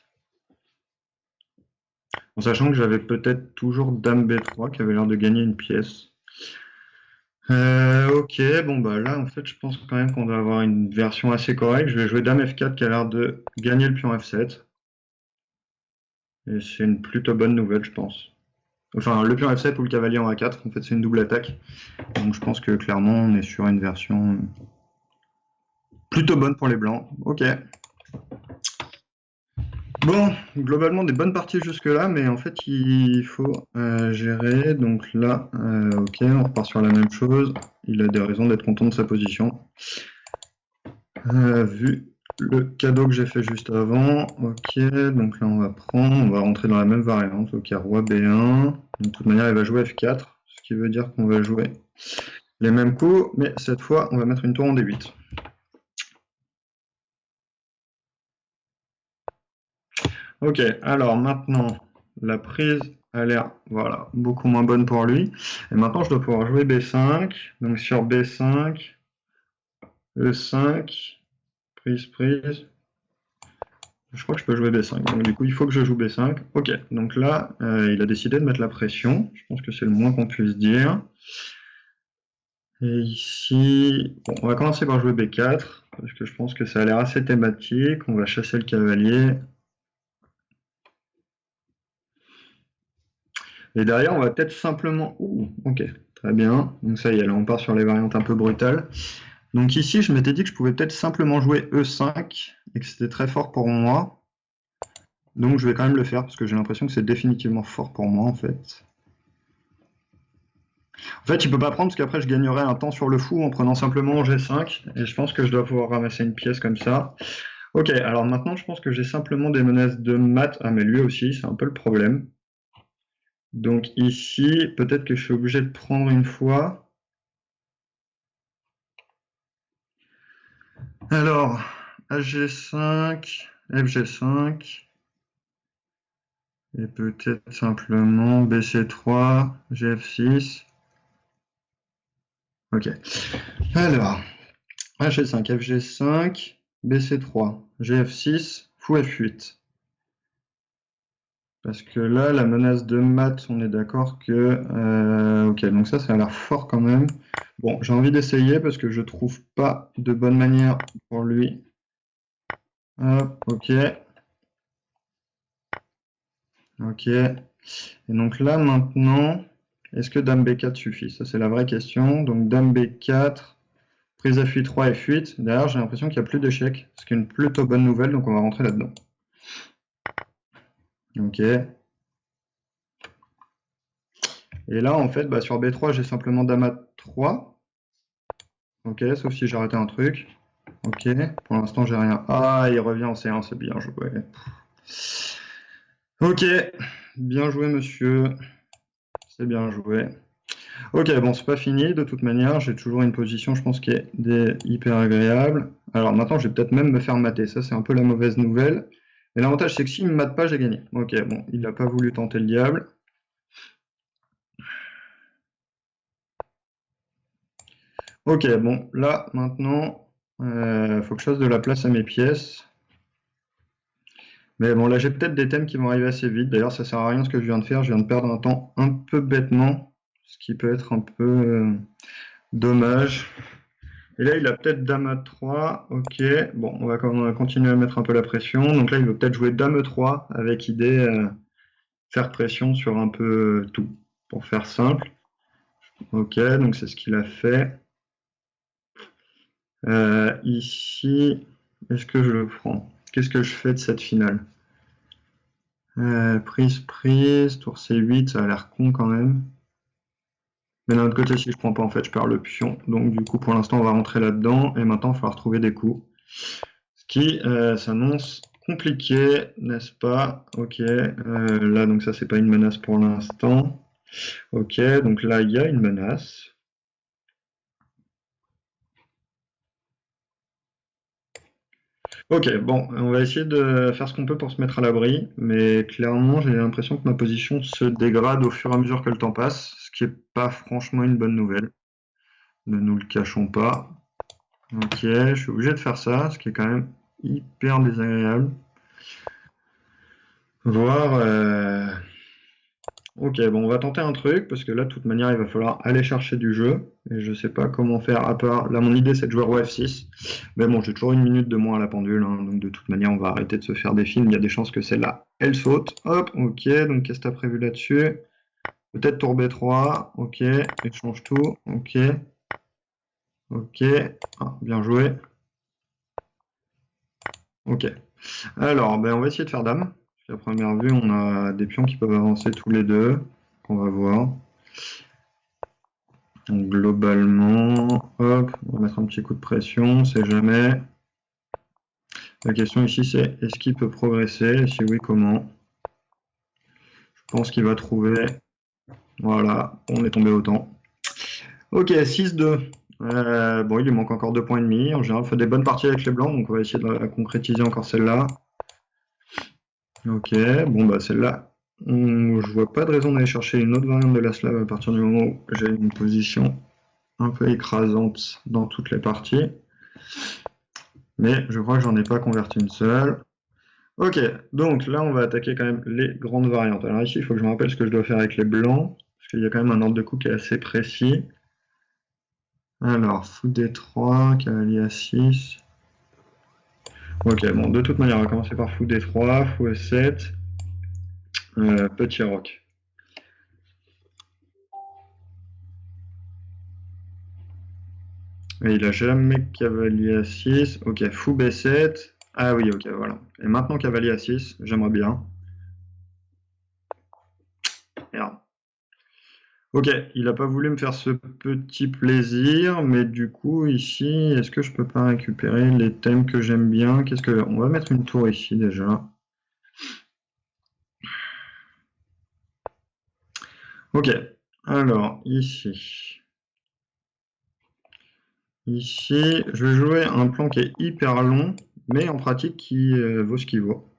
En sachant que j'avais peut-être toujours Dame B3 qui avait l'air de gagner une pièce. Ok, bon bah là en fait je pense quand même qu'on doit avoir une version assez correcte. Je vais jouer Dame F4 qui a l'air de gagner le pion F7. Et c'est une plutôt bonne nouvelle je pense. Enfin le pion F7 ou le cavalier en A4, en fait c'est une double attaque. Donc je pense que clairement on est sur une version plutôt bonne pour les blancs. Ok. Bon, globalement des bonnes parties jusque là, mais en fait il faut gérer. Donc là, ok, on repart sur la même chose. Il a des raisons d'être content de sa position. Vu le cadeau que j'ai fait juste avant, ok, donc là on va prendre, on va rentrer dans la même variante, ok, roi B1, de toute manière il va jouer F4, ce qui veut dire qu'on va jouer les mêmes coups, mais cette fois on va mettre une tour en D8. Ok, alors maintenant, la prise a l'air, voilà, beaucoup moins bonne pour lui, et maintenant je dois pouvoir jouer B5, donc sur B5, E5, prise, je crois que je peux jouer B5, donc du coup il faut que je joue B5. Ok, donc là il a décidé de mettre la pression, je pense que c'est le moins qu'on puisse dire. Et ici, bon, on va commencer par jouer B4, parce que je pense que ça a l'air assez thématique, on va chasser le cavalier. Et derrière on va peut-être simplement... Ouh, ok, très bien, donc ça y est, là on part sur les variantes un peu brutales. Donc ici je m'étais dit que je pouvais peut-être simplement jouer E5, et que c'était très fort pour moi. Donc je vais quand même le faire parce que j'ai l'impression que c'est définitivement fort pour moi en fait. En fait, il peut pas prendre parce qu'après je gagnerais un temps sur le fou en prenant simplement G5 et je pense que je dois pouvoir ramasser une pièce comme ça. Ok, alors maintenant je pense que j'ai simplement des menaces de mat. Ah mais lui aussi, c'est un peu le problème. Donc ici, peut-être que je suis obligé de prendre une fois. Alors, HG5, FG5. Et peut-être simplement BC3, GF6. Ok. Alors, HG5, FG5, BC3, GF6, fou F8. Parce que là, la menace de mat, on est d'accord que... ok, donc ça a l'air fort quand même. Bon, j'ai envie d'essayer parce que je trouve pas de bonne manière pour lui. Hop, ok. Ok. Et donc là, maintenant, est-ce que Dame B4 suffit? Ça, c'est la vraie question. Donc Dame B4, prise F8, F8. D'ailleurs, j'ai l'impression qu'il n'y a plus d'échecs, ce qui est une plutôt bonne nouvelle, donc on va rentrer là-dedans. Ok. Et là, en fait, sur B3, j'ai simplement Dame A3. Ok, sauf si j'ai raté un truc. Ok, pour l'instant, j'ai rien. Ah, il revient en C1, c'est bien joué. Ok, bien joué, monsieur. C'est bien joué. Ok, bon, c'est pas fini, de toute manière, j'ai toujours une position, je pense, qui est hyper agréable. Alors maintenant, je vais peut-être même me faire mater, ça c'est un peu la mauvaise nouvelle. Mais l'avantage, c'est que s'il me mate pas, j'ai gagné. Ok, bon, il n'a pas voulu tenter le diable. Ok, bon, là, maintenant, faut que je fasse de la place à mes pièces. Mais bon, là, j'ai peut-être des thèmes qui vont arriver assez vite. D'ailleurs, ça sert à rien ce que je viens de faire, je viens de perdre un temps un peu bêtement, ce qui peut être un peu dommage. Et là, il a peut-être Dame A3, ok. Bon, on va continuer à mettre un peu la pression. Donc là, il veut peut-être jouer Dame E3 avec idée faire pression sur un peu tout, pour faire simple. Ok, donc c'est ce qu'il a fait. Ici, est-ce que je le prends? Qu'est-ce que je fais de cette finale? Prise, tour C8, ça a l'air con quand même. Mais d'un autre côté, si je prends pas, en fait, je perds le pion. Donc du coup, pour l'instant, on va rentrer là-dedans. Et maintenant, il va falloir trouver des coups. Ce qui s'annonce compliqué, n'est-ce pas? Ok, là, donc ça, c'est pas une menace pour l'instant. Ok, donc là, il y a une menace. Ok, bon, on va essayer de faire ce qu'on peut pour se mettre à l'abri, mais clairement, j'ai l'impression que ma position se dégrade au fur et à mesure que le temps passe, ce qui est pas franchement une bonne nouvelle. Ne nous le cachons pas. Ok, je suis obligé de faire ça, ce qui est quand même hyper désagréable. Voir. Ok, bon, on va tenter un truc, parce que là, de toute manière, il va falloir aller chercher du jeu, et je sais pas comment faire, à part... Là, mon idée, c'est de jouer roi F6, mais bon, j'ai toujours une minute de moins à la pendule, hein, donc de toute manière, on va arrêter de se faire des films, il y a des chances que celle-là, elle saute. Hop, ok, donc qu'est-ce que t'as prévu là-dessus? Peut-être tour B3, ok, échange tout, ok, ok, ah, bien joué. Ok, alors, ben, on va essayer de faire dame. À première vue, on a des pions qui peuvent avancer tous les deux, qu'on va voir. Donc globalement, hop, on va mettre un petit coup de pression, on sait jamais. La question ici c'est est-ce qu'il peut progresser? Et si oui, comment? Je pense qu'il va trouver. Voilà, on est tombé autant. Ok, 6-2. Bon, il lui manque encore 2 points et demi. En général, il fait des bonnes parties avec les blancs, donc on va essayer de la concrétiser encore celle-là. Ok, bon bah celle-là, je vois pas de raison d'aller chercher une autre variante de la slave à partir du moment où j'ai une position un peu écrasante dans toutes les parties. Mais je crois que j'en ai pas converti une seule. Ok, donc là on va attaquer quand même les grandes variantes. Alors ici, il faut que je me rappelle ce que je dois faire avec les blancs, parce qu'il y a quand même un ordre de coup qui est assez précis. Alors, fou D3, cavalier A6. Ok, bon, de toute manière, on va commencer par fou D3, fou E7, petit roc. Et il a jamais cavalier A6. Ok, fou B7. Ah oui, ok, voilà. Et maintenant cavalier A6, j'aimerais bien. Merde. Ok, il n'a pas voulu me faire ce petit plaisir, mais du coup, ici, est-ce que je peux pas récupérer les thèmes que j'aime bien? Qu'est-ce que... On va mettre une tour ici, déjà. Ok, alors, ici. Ici, je vais jouer un plan qui est hyper long, mais en pratique qui vaut ce qu'il vaut.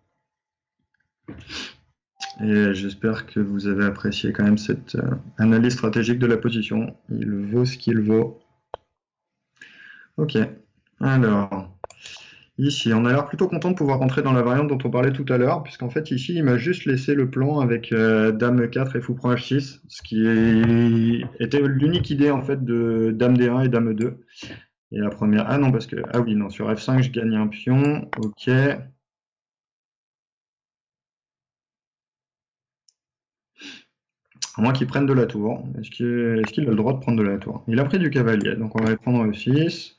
Et j'espère que vous avez apprécié quand même cette analyse stratégique de la position. Il vaut ce qu'il vaut. Ok, alors, ici, on a l'air plutôt content de pouvoir rentrer dans la variante dont on parlait tout à l'heure, puisqu'en fait ici, il m'a juste laissé le plan avec Dame 4 et Fou prend H6, ce qui était l'unique idée en fait de Dame D1 et Dame 2. Et la première... Ah non, parce que... Ah oui, non, sur F5, je gagne un pion, ok. À moins qu'il prenne de la tour. Est-ce qu'il a le droit de prendre de la tour? Il a pris du cavalier, donc on va prendre E6.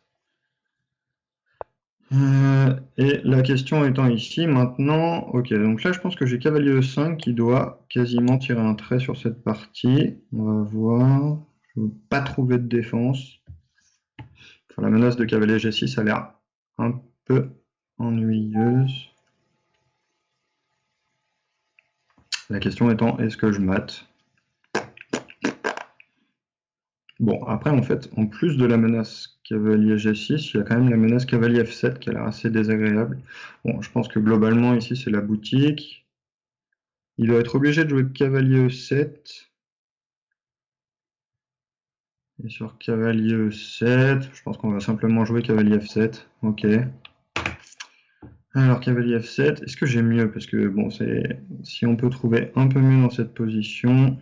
Et la question étant ici, maintenant, ok, donc là je pense que j'ai cavalier E5 qui doit quasiment tirer un trait sur cette partie. On va voir, je ne veux pas trouver de défense. Enfin, la menace de cavalier G6 a l'air un peu ennuyeuse. La question étant, est-ce que je mate? Bon, après, en fait, en plus de la menace cavalier G6, il y a quand même la menace cavalier F7 qui a l'air assez désagréable. Bon, je pense que globalement, ici, c'est la boutique. Il doit être obligé de jouer cavalier E7. Et sur cavalier E7, je pense qu'on va simplement jouer cavalier F7. Ok. Alors, cavalier F7, est-ce que j'ai mieux? Parce que, bon, si on peut trouver un peu mieux dans cette position...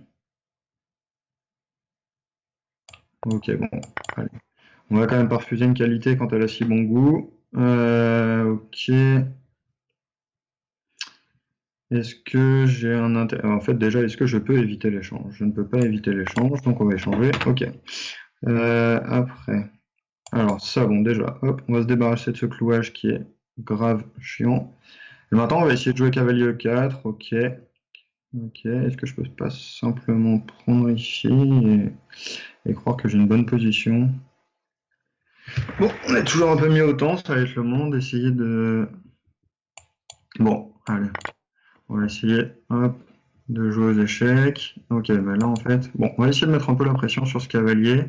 Ok, bon, allez. On va quand même pas refuser une qualité quand elle a si bon goût. Ok. Est-ce que j'ai un intérêt? En fait, déjà, est-ce que je peux éviter l'échange? Je ne peux pas éviter l'échange, donc on va échanger. Ok. Après. Alors, ça, bon, déjà, hop, on va se débarrasser de ce clouage qui est grave chiant. Et maintenant, on va essayer de jouer cavalier E4. Ok. Ok. Est-ce que je peux pas simplement prendre ici et croire que j'ai une bonne position? Bon, on est toujours un peu mis au temps, ça va être le moment d'essayer de... Bon, allez. On va essayer, hop, de jouer aux échecs. Ok, ben là, en fait... Bon, on va essayer de mettre un peu la pression sur ce cavalier.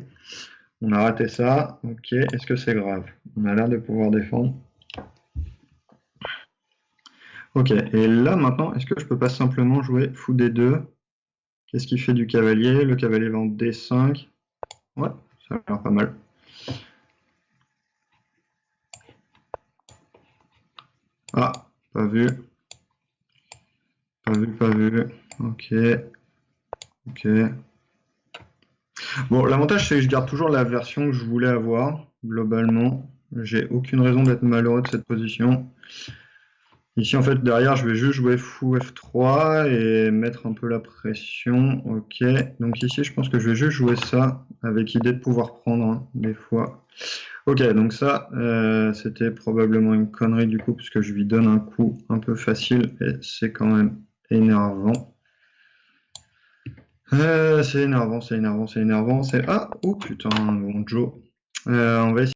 On a raté ça. Ok, est-ce que c'est grave? On a l'air de pouvoir défendre. Ok, et là maintenant, est-ce que je peux pas simplement jouer fou D2? Qu'est-ce qui fait du cavalier? Le cavalier va en D5. Ouais, ça a l'air pas mal. Ah, pas vu. Pas vu, pas vu. Ok. Ok. Bon, l'avantage, c'est que je garde toujours la version que je voulais avoir, globalement. J'ai aucune raison d'être malheureux de cette position. Ici, en fait, derrière, je vais juste jouer fou F3 et mettre un peu la pression. Ok. Donc ici, je pense que je vais juste jouer ça, avec idée de pouvoir prendre, hein, des fois. Ok, donc ça, c'était probablement une connerie du coup, parce que je lui donne un coup un peu facile, et c'est quand même énervant. C'est énervant, c'est énervant, c'est énervant, c'est... Ah, oh putain, bon Joe. On va essayer